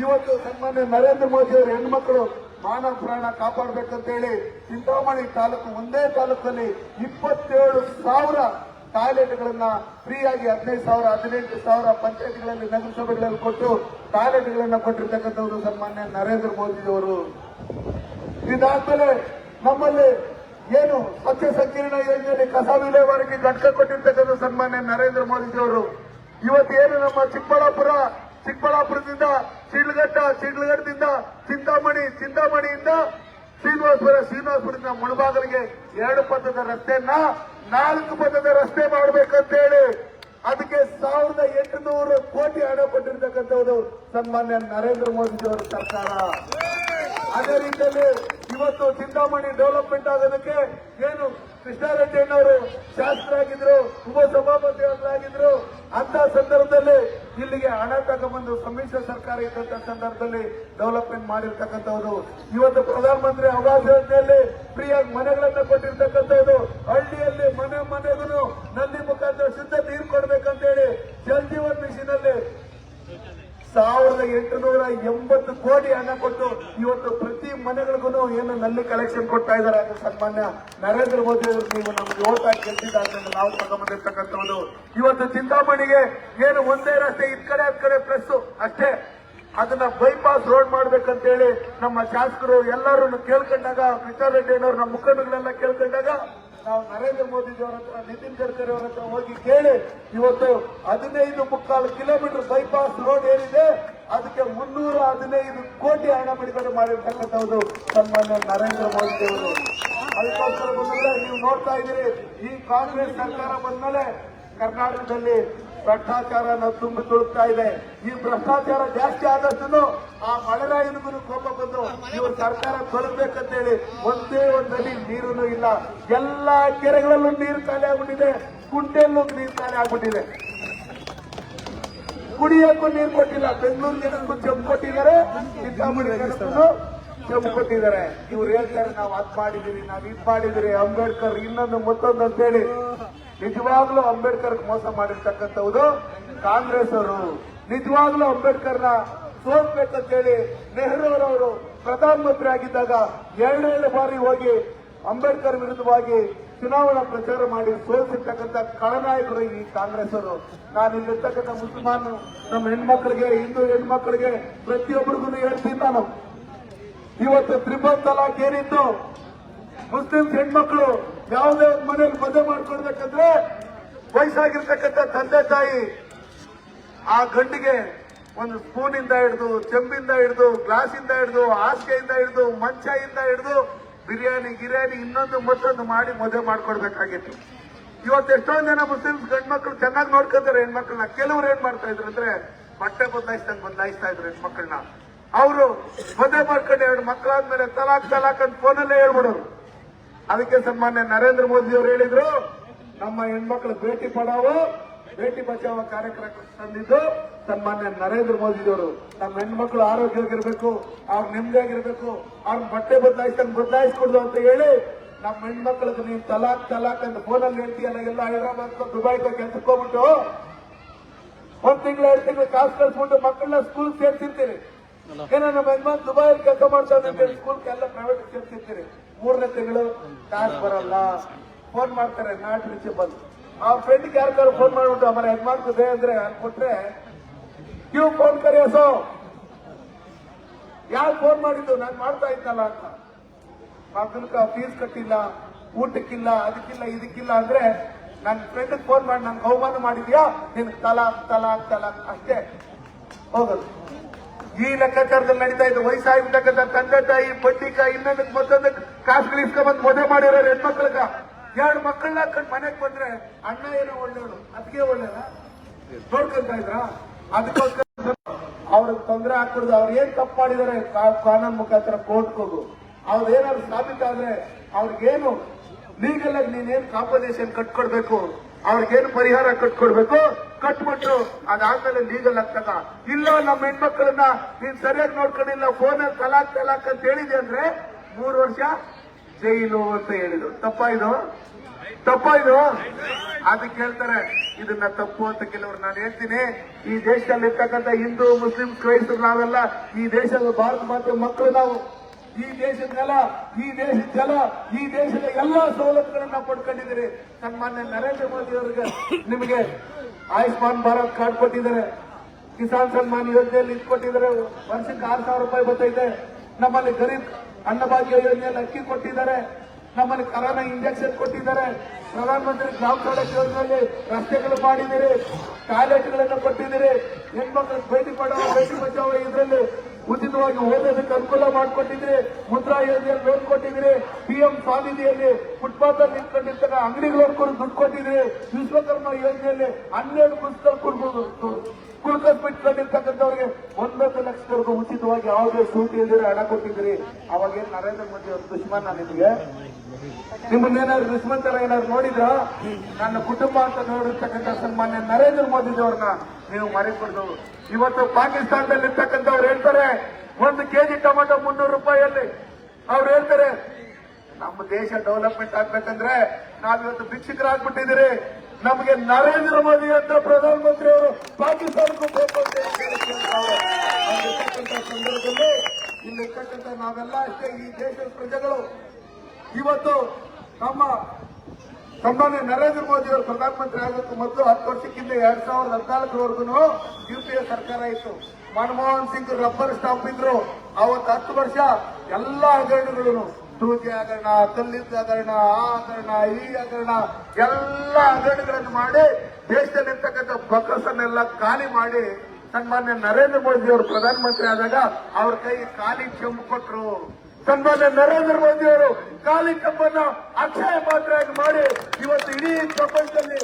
ಇವತ್ತು ಸನ್ಮಾನ್ಯ ನರೇಂದ್ರ ಮೋದಿ ಅವರು ಹೆಣ್ಮಕ್ಳು ಮಾನ ಪ್ರಾಣ ಕಾಪಾಡಬೇಕಂತ ಹೇಳಿ ಚಿಂತಾಮಣಿ ತಾಲೂಕು ಒಂದೇ ತಾಲೂಕಲ್ಲಿ 27,000 ಟಾಯ್ಲೆಟ್ಗಳನ್ನ ಫ್ರೀಯಾಗಿ 15,000 18,000 ಪಂಚಾಯತ್ಗಳಲ್ಲಿ ನಗರಸಭೆಗಳಲ್ಲಿ ಕೊಟ್ಟು ಟಾಯ್ಲೆಟ್ಗಳನ್ನ ಕೊಟ್ಟಿರ್ತಕ್ಕಂಥವ್ರು ಸನ್ಮಾನ್ಯ ನರೇಂದ್ರ ಮೋದಿಜಿಯವರು. ಇದಾದ್ಮೇಲೆ ನಮ್ಮಲ್ಲಿ ಏನು ಸ್ವಚ್ಛ ಸಂಕೀರ್ಣ ಯೋಜನೆಯಲ್ಲಿ ಕಸ ವಿಲೇವಾರಿಗೆ ಘಟಕ ಕೊಟ್ಟಿರ್ತಕ್ಕಂಥ ಸನ್ಮಾನ್ಯ ನರೇಂದ್ರ ಮೋದಿಜಿಯವರು. ಇವತ್ತೇನು ನಮ್ಮ ಚಿಕ್ಕಬಳ್ಳಾಪುರದಿಂದ ಶಿಡ್ಲಘಟ್ಟದಿಂದ ಚಿಂತಾಮಣಿಯಿಂದ ಶ್ರೀನಿವಾಸಪುರದಿಂದ ಮುಳಬಾಗಿಲಿಗೆ 2 ಪಥದ ರಸ್ತೆಯನ್ನ 4 ಪಥದ ರಸ್ತೆ ಮಾಡಬೇಕಂತೇಳಿ ಅದಕ್ಕೆ 1800 ಕೋಟಿ ಹಣ ಕೊಟ್ಟಿರ್ತಕ್ಕಂಥದ್ದು ಸನ್ಮಾನ್ಯ ನರೇಂದ್ರ ಮೋದಿ ಅವರ ಸರ್ಕಾರ. ಅದೇ ರೀತಿಯಲ್ಲಿ ಇವತ್ತು ಚಿಂತಾಮಣಿ ಡೆವಲಪ್ಮೆಂಟ್ ಆಗೋದಕ್ಕೆ ಏನು ಕೃಷ್ಣಾರೆಡ್ಡಿ ಅಣ್ಣವರು ಶಾಸಕರಾಗಿದ್ರು, ಉಪಸಭಾಪತಿಗಳಾಗಿದ್ರು. ಅಂತ ಸಂದರ್ಭದಲ್ಲಿ ಇಲ್ಲಿಗೆ ಹಣ ತಗೊಂಡ್ಬಂದು ಸಮ್ಮಿಶ್ರ ಸರ್ಕಾರ ಇದ್ದಂತ ಸಂದರ್ಭದಲ್ಲಿ ಡೆವಲಪ್ಮೆಂಟ್ ಮಾಡಿರ್ತಕ್ಕಂಥದ್ದು. ಇವತ್ತು ಪ್ರಧಾನಮಂತ್ರಿ ಆವಾಸ್ ಯೋಜನೆಯಲ್ಲಿ ಫ್ರೀಯಾಗಿ ಮನೆಗಳನ್ನ ಕೊಟ್ಟಿರ್ತಕ್ಕಂಥದ್ದು. ಹಳ್ಳಿಯಲ್ಲಿ ಮನೆಗೂ ನಲ್ಲಿ ಮುಖಾಂತರ ಶುದ್ಧ ನೀರು ಕೊಡ್ಬೇಕಂತೇಳಿ ಜಲ್ ಜೀವನ್ ಮಿಷನ್ ಅಲ್ಲಿ 1880 ಕೋಟಿ ಹಣ ಕೊಟ್ಟು ಇವತ್ತು ಪ್ರತಿ ಮನೆಗಳಿಗೂ ಏನು ನಲ್ಲಿ ಕಲೆಕ್ಷನ್ ಕೊಡ್ತಾ ಇದ್ದಾರೆ. ಅದು ಸನ್ಮಾನ್ಯ ನರೇಂದ್ರ ಮೋದಿ ಅವರು ನೀವು ನಮಗೆ ಓಟ್ ಹಾಕಿ ಗೆದ್ದಿದ್ದಾರೆ ನಾವು ತಗೊಂಡ್ಬಂದಿರ್ತಕ್ಕಂಥದ್ದು. ಇವತ್ತು ಚಿಂತಾಮಣಿಗೆ ಏನು ಒಂದೇ ರಸ್ತೆ ಇದ್ ಕಡೆ ಅದ್ ಕಡೆ ಪ್ಲಸ್ ಅಷ್ಟೇ, ಅದನ್ನ ಬೈಪಾಸ್ ರೋಡ್ ಮಾಡ್ಬೇಕಂತೇಳಿ ನಮ್ಮ ಶಾಸಕರು ಎಲ್ಲರೂ ಕೇಳ್ಕೊಂಡಾಗ, ಕೃಷ್ಣಾರೆಡ್ಡಿ ಅವರು ನಮ್ಮ ಮುಖಂಡಗಳೆಲ್ಲ ಕೇಳ್ಕೊಂಡಾಗ ನಾವು ನರೇಂದ್ರ ಮೋದಿ ಅವರ ಹತ್ರ, ನಿತಿನ್ ಗಡ್ಕರಿ ಅವರ ಹತ್ರ ಹೋಗಿ ಕೇಳಿ ಇವತ್ತು 15.25 ಕಿಲೋಮೀಟರ್ ಬೈಪಾಸ್ ರೋಡ್ ಏನಿದೆ ಅದಕ್ಕೆ 315 ಕೋಟಿ ಹಣ ಬಿಡುಗಡೆ ಮಾಡಿರ್ತಕ್ಕಂಥದ್ದು ಸನ್ಮಾನ್ಯ ನರೇಂದ್ರ ಮೋದಿ ಅವರು. ಅದಕ್ಕೋಸ್ಕರ ಬಂದ್ರೆ ನೀವು ನೋಡ್ತಾ ಇದ್ದೀರಿ, ಈ ಕಾಂಗ್ರೆಸ್ ಸರ್ಕಾರ ಬಂದ್ಮೇಲೆ ಕರ್ನಾಟಕದಲ್ಲಿ ಭ್ರಷ್ಟಾಚಾರ ತುಂಬಿ ತುಳುಕ್ತಾ ಇದೆ. ಈ ಭ್ರಷ್ಟಾಚಾರ ಜಾಸ್ತಿ ಆದಷ್ಟು ಆ ಮಳೆರಾಯನಿಗೂ ಕೋಪ ಬಂದು ಇವರು ಸರ್ಕಾರ ತೊಲಗಬೇಕಂತೇಳಿ ಒಂದೇ ಒಂದಲ್ಲಿ ನೀರು ಇಲ್ಲ. ಎಲ್ಲಾ ಕೆರೆಗಳಲ್ಲೂ ನೀರು ಖಾಲಿ ಆಗ್ಬಿಟ್ಟಿದೆ, ಕುಂಟೆಯಲ್ಲೂ ನೀರು ಖಾಲಿ ಆಗ್ಬಿಟ್ಟಿದೆ. ಕುಡಿಯಕ್ಕೂ ನೀರು ಕೊಟ್ಟಿಲ್ಲ. ಬೆಂಗಳೂರು ಜನಕ್ಕೂ ಚೆಂಬು ಕೊಟ್ಟಿದ್ದಾರೆ, ಚಿಂತಾಮಣಿ ಜನಕ್ಕೂ ಚೆಂಬು ಕೊಟ್ಟಿದ್ದಾರೆ. ಇವ್ರು ಹೇಳ್ತಾರೆ ನಾವು ಅದ್ ಮಾಡಿದಿರಿ, ನಾವು ಇದ್ ಮಾಡಿದಿರಿ, ಅಂಬೇಡ್ಕರ್ ಇನ್ನೊಂದು ಮತ್ತೊಂದು ಅಂತೇಳಿ. ನಿಜವಾಗ್ಲೂ ಅಂಬೇಡ್ಕರ್ ಮೋಸ ಮಾಡಿರ್ತಕ್ಕಂಥದ್ದು ಕಾಂಗ್ರೆಸ್ ಅವರು. ನಿಜವಾಗ್ಲೂ ಅಂಬೇಡ್ಕರ್ನ ಸೋಲ್ಬೇಕಂತೇಳಿ ನೆಹರು ಅವರವರು ಪ್ರಧಾನಮಂತ್ರಿ ಆಗಿದ್ದಾಗ 2 ಬಾರಿ ಹೋಗಿ ಅಂಬೇಡ್ಕರ್ ವಿರುದ್ಧವಾಗಿ ಚುನಾವಣಾ ಪ್ರಚಾರ ಮಾಡಿ ಸೋಲಿಸಿರ್ತಕ್ಕಂಥ ಖಳನಾಯಕರು ಈ ಕಾಂಗ್ರೆಸ್ ಅವರು. ನಾನು ಇಲ್ಲಿರ್ತಕ್ಕಂಥ ಮುಸಲ್ಮಾನ್ ನಮ್ಮ ಹೆಣ್ಮಕ್ಳಿಗೆ, ಹಿಂದೂ ಹೆಣ್ಮಕ್ಳಿಗೆ ಪ್ರತಿಯೊಬ್ಬರಿಗೂ ಹೇಳ್ತೀನಿ ನಾನು, ಇವತ್ತು ತ್ರಿಬಲ್ ತಲಾಕ್ ಏನಿತ್ತು, ಮುಸ್ಲಿಂ ಹೆಣ್ಮಕ್ಳು ಯಾವುದೇ ಮನೆಯಲ್ಲಿ ಮದುವೆ ಮಾಡ್ಕೊಳ್ಬೇಕಂದ್ರೆ ವಯಸ್ಸಾಗಿರ್ತಕ್ಕಂಥ ತಂದೆ ತಾಯಿ ಆ ಗಂಡಿಗೆ ಒಂದು ಸ್ಪೂನಿಂದ ಹಿಡಿದು, ಚೆಂಬಿಂದ ಹಿಡಿದು, ಗ್ಲಾಸಿಂದ ಹಿಡಿದು, ಹಾಸಿಗೆಯಿಂದ ಹಿಡಿದು, ಮಂಚದಿಂದ ಹಿಡಿದು ಬಿರಿಯಾನಿ ಗಿರಿಯಾನಿ ಇನ್ನೊಂದು ಮತ್ತೊಂದು ಮಾಡಿ ಮದುವೆ ಮಾಡ್ಕೊಡ್ಬೇಕಾಗಿತ್ತು. ಇವತ್ತು ಎಷ್ಟೊಂದು ಜನ ಮುಸ್ಲಿಮ್ಸ್ ಗಂಡ್ಮಕ್ಳು ಚೆನ್ನಾಗಿ ನೋಡ್ಕೊತಾರೆ ಹೆಣ್ಮಕ್ಳನ್ನ. ಕೆಲವ್ರು ಏನ್ ಮಾಡ್ತಾ ಇದ್ರು ಅಂದ್ರೆ ಬಟ್ಟೆ ಬದಲಾಯಿಸ್ತಾ ಇದ್ರು ಹೆಣ್ಮಕ್ಳನ್ನ. ಅವರು ಮದುವೆ ಮಾಡ್ಕೊಂಡು 2 ಮಕ್ಕಳಾದ್ಮೇಲೆ ತಲಾಕ್ ಅಂತ ಫೋನಲ್ಲೇ ಹೇಳ್ಬಿಡೋರು. ಅದಕ್ಕೆ ಸನ್ಮಾನ್ಯ ನರೇಂದ್ರ ಮೋದಿ ಅವರು ಹೇಳಿದ್ರು, ನಮ್ಮ ಹೆಣ್ಮಕ್ಳು ಬೇಟಿ ಪಡಾವೋ ಬೇಟಿ ಬಚಾವೋ ಕಾರ್ಯಕ್ರಮ ತಂದಿದ್ದು ಸನ್ಮಾನ್ಯ ನರೇಂದ್ರ ಮೋದಿ ಅವರು. ನಮ್ಮ ಹೆಣ್ಮಕ್ಳು ಆರೋಗ್ಯವಾಗಿರ್ಬೇಕು, ಅವ್ರ ನೆಮ್ಮದಿಯಾಗಿರ್ಬೇಕು, ಅವ್ರ ಬಟ್ಟೆ ಬದಲಾಯಿಸ್ಕೊಡ್ದು ಅಂತ ಹೇಳಿ ನಮ್ಮ ಹೆಣ್ಮಕ್ಳಿಗೆ ನೀನ್ ತಲಾಕ್ ಅಂತ ಫೋನಲ್ಲಿ ಹೇಳ್ತೀಯಲ್ಲ, ಎಲ್ಲ ಹೈದರಾಬಾದ್ ದುಬೈಗೆ ಕೆಲ್ಸಕ್ಕೆ ಹೋಗ್ಬಿಟ್ಟು 1 ತಿಂಗಳು 2 ತಿಂಗಳು ಕಾಸು ಕಳ್ಸ್ಬಿಟ್ಟು ಮಕ್ಕಳನ್ನ ಸ್ಕೂಲ್ ಸೇರ್ಸಿರ್ತೀರಿ. ಏನೋ ನಮ್ಮ ಹೆಣ್ಮಕ್ಳು ದುಬೈಯಲ್ಲಿ ಕೆಲಸ ಮಾಡ್ತಾರೆ, ಸ್ಕೂಲ್ಗೆಲ್ಲ ಪ್ರೈವೇಟ್ ಸೇರ್ಸಿರ್ತೀರಿ. 3ನೇ ತಿಂಗಳು ಕಾಸು ಬರಲ್ಲ, ಫೋನ್ ಮಾಡ್ತಾರೆ ನಾಟ್ ರೀಚಬಲ್. ಆ ಫ್ರೆಂಡ್ಗೆ ಯಾರಿಗಾರು ಫೋನ್ ಮಾಡ್ಬಿಟ್ಟು ಆಮೇಲೆ ಹೆಣ್ಮಾಡ್ತದೆ ಅಂದ್ರೆ ಕೊಟ್ರೆ ಕ್ಯೂ ಫೋನ್ ಕರೆಯೋಸೋ, ಯಾರು ಫೋನ್ ಮಾಡಿದ್ದು ನಾನು ಮಾಡ್ತಾ ಇದ್ದಲ್ಲ ಅಂತ. ಮಗನ್ಕ ಫೀಸ್ ಕಟ್ಟಿಲ್ಲ, ಊಟಕ್ಕಿಲ್ಲ, ಅದಕ್ಕಿಲ್ಲ ಇದಕ್ಕಿಲ್ಲ ಅಂದ್ರೆ ನನ್ನ ಫ್ರೆಂಡ್ ಫೋನ್ ಮಾಡಿ ನನ್ಗೆ ಅವಮಾನ ಮಾಡಿದ್ಯಾ, ನಿನ್ ತಲಾಕ್ ಅಷ್ಟೇ ಹೋಗೋದು. ಈ ಲೆಕ್ಕಾಚಾರದಲ್ಲಿ ನಡೀತಾ ಇದ್ದು ವಯಸ್ಸಾಗಿರ್ತಕ್ಕಂಥ ತಂದೆ ತಾಯಿ ಬಡ್ಡಿಕಾಯಿ ಇನ್ನೊಂದಕ್ಕೆ ಮತ್ತೊಂದಕ್ಕೆ ಕಾಸುಗಳು ಇಸ್ಕೊಂಡ್ಬಂದು ಮದುವೆ ಮಾಡಿರೋರು ಹೆಣ್ಮಕ್ಳಿಗ 2 ಮಕ್ಕಳನ್ನ ಹಾಕೊಂಡು ಮನೆಗೆ ಬಂದ್ರೆ ಅಣ್ಣ ಏನೋ ಒಳ್ಳೆಯವರು, ಅದಕ್ಕೆ ಒಳ್ಳೆಯದ ನೋಡ್ಕೊಂತ ಇದ್ರ. ಅದಕ್ಕೋಸ್ಕರ ಅವ್ರಿಗೆ ತೊಂದರೆ ಹಾಕೊಡುದು. ಅವ್ರು ಏನ್ ತಪ್ಪು ಮಾಡಿದಾರೆ ಕಾನೂನು ಮುಖಾಂತರ ಕೋರ್ಟ್ಗೆ ಹೋಗು. ಅವ್ರೇನಾದ್ರು ಸಾಬೀತಾದ್ರೆ ಅವ್ರಿಗೇನು ಲೀಗಲ್ ಆಗಿ ನೀನೇನು ಕಾಂಪನ್ಸೇಷನ್ ಕಟ್ಕೊಡ್ಬೇಕು, ಅವ್ರಿಗೇನು ಪರಿಹಾರ ಕಟ್ಕೊಡ್ಬೇಕು ಕಟ್ಬಿಟ್ಟು ಅದಾದ್ಮೇಲೆ ಲೀಗಲ್ ಆಗ್ತದ. ಇಲ್ಲ ನಮ್ಮ ಹೆಣ್ಮಕ್ಳನ್ನ ನೀನ್ ಸರಿಯಾಗಿ ನೋಡ್ಕೊಂಡಿಲ್ಲ, ಫೋನಲ್ಲಿ ತಲಾಕ್ ಅಂತ ಹೇಳಿದೆ ಅಂದ್ರೆ 3 ವರ್ಷ ಜೈಲು ಅಂತ ಹೇಳಿದ್ರು. ತಪ್ಪಾಯ್ದು ಅದಕ್ಕೆ ಹೇಳ್ತಾರೆ ಇದನ್ನ ತಪ್ಪು ಅಂತ ಕೆಲವರು. ನಾನು ಹೇಳ್ತೀನಿ, ಈ ದೇಶದಲ್ಲಿ ಇರ್ತಕ್ಕಂಥ ಹಿಂದೂ ಮುಸ್ಲಿಂ ಕ್ರೈಸ್ತರು ನಾವೆಲ್ಲ ಈ ದೇಶದ ಭಾರತ ಮಾತೆ ಮಕ್ಕಳು. ನಾವು ಈ ದೇಶದ ನೆಲ, ಈ ದೇಶದ ಜಲ, ಈ ದೇಶದ ಎಲ್ಲಾ ಸವಲತ್ತುಗಳನ್ನ ಪಡ್ಕೊಂಡಿದ್ದೀರಿ. ಸನ್ಮಾನ್ಯ ನರೇಂದ್ರ ಮೋದಿ ಅವರಿಗೆ ನಿಮಗೆ ಆಯುಷ್ಮಾನ್ ಭಾರತ್ ಕಾರ್ಡ್ ಕೊಟ್ಟಿದ್ದಾರೆ, ಕಿಸಾನ್ ಸನ್ಮಾನ್ ಯೋಜನೆಯಲ್ಲಿ ಕೊಟ್ಟಿದ್ದಾರೆ, ವರ್ಷಕ್ಕೆ 6,000 ರೂಪಾಯಿ ಬರ್ತೈತೆ. ನಮ್ಮಲ್ಲಿ ಗರೀಬ್ ಅನ್ನಭಾಗ್ಯ ಯೋಜನೆಯಲ್ಲಿ ಅಕ್ಕಿ ಕೊಟ್ಟಿದ್ದಾರೆ, ನಮ್ಮಲ್ಲಿ ಕರೋನಾ ಇಂಜೆಕ್ಷನ್ ಕೊಟ್ಟಿದ್ದಾರೆ, ಪ್ರಧಾನಮಂತ್ರಿ ಗ್ರಾಮ ಸಡಕ್ ಯೋಜನೆಯಲ್ಲಿ ರಸ್ತೆಗಳು ಮಾಡಿದ್ದೀರಿ, ಟಾಯ್ಲೆಟ್ಗಳನ್ನು ಕೊಟ್ಟಿದ್ದೀರಿ, ಹೆಣ್ಮಕ್ಳು ಬೇಟಿ ಪಡೋ ಬೇಟಿ ಬಚಾವೋ ಇದರಲ್ಲಿ ಉಚಿತವಾಗಿ ಓದೋದಕ್ಕೆ ಅನುಕೂಲ ಮಾಡಿಕೊಟ್ಟಿದ್ರಿ, ಮುದ್ರಾ ಯೋಜನೆಯಲ್ಲಿ ಲೋನ್ ಕೊಟ್ಟಿದ್ರಿ, PM ಸ್ವಾನಿಧಿಯಲ್ಲಿ ಫುಟ್ಪಾತ್ ಅಲ್ಲಿ ನಿಂತ್ಕೊಂಡಿರ್ತಾರೆ ಅಂಗಡಿಗಳವರೆಗೂ ದುಡ್ಡು ಕೊಟ್ಟಿದ್ರಿ, ವಿಶ್ವಕರ್ಮ ಯೋಜನೆಯಲ್ಲಿ 12 ಪುಸ್ತಕ ಕುಲ್ಕಸ್ ಬಿಟ್ಕೊಂಡಿರ್ತಕ್ಕಂಥವ್ರಿಗೆ 1 ಲಕ್ಷದವರೆಗೂ ಉಚಿತವಾಗಿ ಯಾವುದೇ ಸೂಟಿ ಇಲ್ಲದೆ ಹಣ ಕೊಟ್ಟಿದ್ರಿ. ಅವಾಗೇನು ನರೇಂದ್ರ ಮೋದಿ ಅವ್ರ ದುಶ್ಮನ್ ನಿಮಗೆ? ನಿಮ್ಮನ್ನೇನಾದ್ರು ದುಶ್ಮನ್ ತರ ಏನಾದ್ರು ನೋಡಿದ್ರ? ನನ್ನ ಕುಟುಂಬ ಅಂತ ನೋಡಿರ್ತಕ್ಕಂಥ ಸನ್ಮಾನ್ಯ ನರೇಂದ್ರ ಮೋದಿ ಅವ್ರನ್ನ ನೀವು ಮರೆಕೊಡ್ದವ್ರು. ಇವತ್ತು ಪಾಕಿಸ್ತಾನದಲ್ಲಿ ಇರ್ತಕ್ಕಂಥವ್ರು ಹೇಳ್ತಾರೆ 1 ಕೆಜಿ ಟೊಮೆಟೊ 300 ರೂಪಾಯಿಯಲ್ಲಿ. ಅವ್ರು ಹೇಳ್ತಾರೆ ನಮ್ಮ ದೇಶ ಡೆವಲಪ್ಮೆಂಟ್ ಆಗ್ಬೇಕಂದ್ರೆ ನಾವಿವತ್ತು ಭಿಕ್ಷುಕರಾಗ್ಬಿಟ್ಟಿದ್ದೀರಿ, ನಮಗೆ ನರೇಂದ್ರ ಮೋದಿ ಅಂತ ಪ್ರಧಾನಮಂತ್ರಿ ಅವರು ಪಾಕಿಸ್ತಾನಕ್ಕೂ ಬೇಕು ಅಂತ ಕೇಳ್ತಾರೆ. ಆಗಿರ್ತಕ್ಕಂಥ ಸಂದರ್ಭದಲ್ಲಿ ಇಲ್ಲಿರ್ತಕ್ಕಂಥ ನಾವೆಲ್ಲ ಅಷ್ಟೇ ಈ ದೇಶದ ಪ್ರಜೆಗಳು ಇವತ್ತು ನಮ್ಮ ಸನ್ಮಾನ್ಯ ನರೇಂದ್ರ ಮೋದಿ ಅವರು ಪ್ರಧಾನಮಂತ್ರಿ ಆಗೋದಕ್ಕೂ ಮೊದಲು 10 ವರ್ಷಕ್ಕಿಂತ 2014ವರೆಗೂ UPA ಸರ್ಕಾರ ಇತ್ತು. ಮನಮೋಹನ್ ಸಿಂಗ್ ರಬ್ಬರ್ ಸ್ಟಾಂಪ್ ಇದ್ರು. ಅವತ್ತು 10 ವರ್ಷ ಎಲ್ಲಾ ಹಗರಣಗಳು, ಸೂಜಿ ಹಗರಣ, ಕಲ್ಲಿದ್ದ ಹಗರಣ, ಆ ಹಗರಣ, ಈ ಹಗರಣ, ಎಲ್ಲ ಹಗರಣಗಳನ್ನು ಮಾಡಿ ದೇಶದಲ್ಲಿರ್ತಕ್ಕಂಥ ಬೊಕ್ಕಸನ್ನೆಲ್ಲ ಖಾಲಿ ಮಾಡಿ ಸನ್ಮಾನ್ಯ ನರೇಂದ್ರ ಮೋದಿ ಅವರು ಪ್ರಧಾನಮಂತ್ರಿ ಆದಾಗ ಅವ್ರ ಕೈಗೆ ಖಾಲಿ ಚೆಂಬು ಕೊಟ್ಟರು. ಸನ್ಮಾನ್ಯ ನರೇಂದ್ರ ಮೋದಿ ಅವರು ಖಾಲಿ ಚೆಂಬನ್ನ ಅಕ್ಷಯ ಪಾತ್ರೆಯಾಗಿ ಮಾಡಿ ಇವತ್ತು ಇಡೀ ಪ್ರಪಂಚದಲ್ಲಿ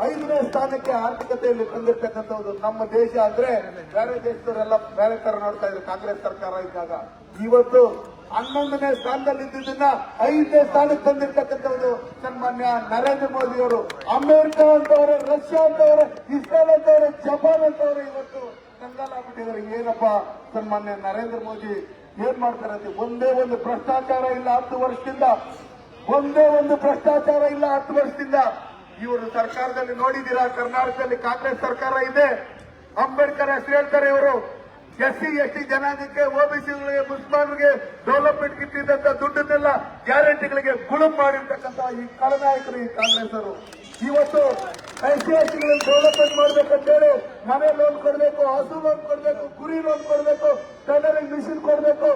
5ನೇ ಸ್ಥಾನಕ್ಕೆ ಆರ್ಥಿಕತೆಯಲ್ಲಿ ತಂದಿರ್ತಕ್ಕಂಥದ್ದು ನಮ್ಮ ದೇಶ. ಅಂದ್ರೆ ಬೇರೆ ದೇಶದವರೆಲ್ಲ ಬೇರೆ ತರ ನೋಡ್ತಾ ಇದ್ರು ಕಾಂಗ್ರೆಸ್ ಸರ್ಕಾರ ಇದ್ದಾಗ. ಇವತ್ತು 11ನೇ ಸ್ಥಾನದಲ್ಲಿ ಇದ್ದಿದ್ದನ್ನ 5ನೇ ಸ್ಥಾನಕ್ಕೆ ತಂದಿರ್ತಕ್ಕಂಥದ್ದು ಸನ್ಮಾನ್ಯ ನರೇಂದ್ರ ಮೋದಿ ಅವರು. ಅಮೆರಿಕ ಅಂತವ್ರೆ, ರಷ್ಯಾ ಅಂತವ್ರೆ, ಇಸ್ರೇಲ್ ಅಂತವ್ರೆ, ಜಪಾನ್ ಅಂತವ್ರೆ ಇವತ್ತು ಕಂಗಾಲಾಗ್ಬಿಟ್ಟಿದ್ದಾರೆ. ಏನಪ್ಪ ಸನ್ಮಾನ್ಯ ನರೇಂದ್ರ ಮೋದಿ ಏನ್ ಮಾಡ್ತಾರೆ ಅಂತ. ಒಂದೇ ಒಂದು ಭ್ರಷ್ಟಾಚಾರ ಇಲ್ಲ 10 ವರ್ಷದಿಂದ. ಒಂದೇ ಒಂದು ಭ್ರಷ್ಟಾಚಾರ ಇಲ್ಲ 10 ವರ್ಷದಿಂದ. ಇವರು ಸರ್ಕಾರದಲ್ಲಿ ನೋಡಿದ್ದೀರಾ, ಕರ್ನಾಟಕದಲ್ಲಿ ಕಾಂಗ್ರೆಸ್ ಸರ್ಕಾರ ಇದೆ. ಅಂಬೇಡ್ಕರ್ ಹೆಸರು ಹೇಳ್ತಾರೆ ಇವರು. SC ST ಜನಾಂಗಕ್ಕೆ, OBCಗಳಿಗೆ, ಮುಸ್ಲಿಮರಿಗೆ ಡೆವಲಪ್ಮೆಂಟ್ ಇಟ್ಟಿದ್ದಂತ ದುಡ್ಡನ್ನೆಲ್ಲ ಗ್ಯಾರಂಟಿಗಳಿಗೆ ಗುಳುಂ ಮಾಡಿರ್ತಕ್ಕಂಥ ಈ ಖಳನಾಯಕರು ಈ ಕಾಂಗ್ರೆಸ್ ಅವರು. ಇವತ್ತು SC ST ಗಳಿಗೆ ಡೆವಲಪ್ಮೆಂಟ್ ಮಾಡ್ಬೇಕಂತೇಳಿ ಮನೆ ಲೋನ್ ಕೊಡಬೇಕು, ಹಸು ಲೋನ್ ಕೊಡಬೇಕು, ಕುರಿ ಲೋನ್ ಕೊಡಬೇಕು, ಟೈಲರಿಂಗ್ ಮಿಷಿನ್ ಕೊಡಬೇಕು,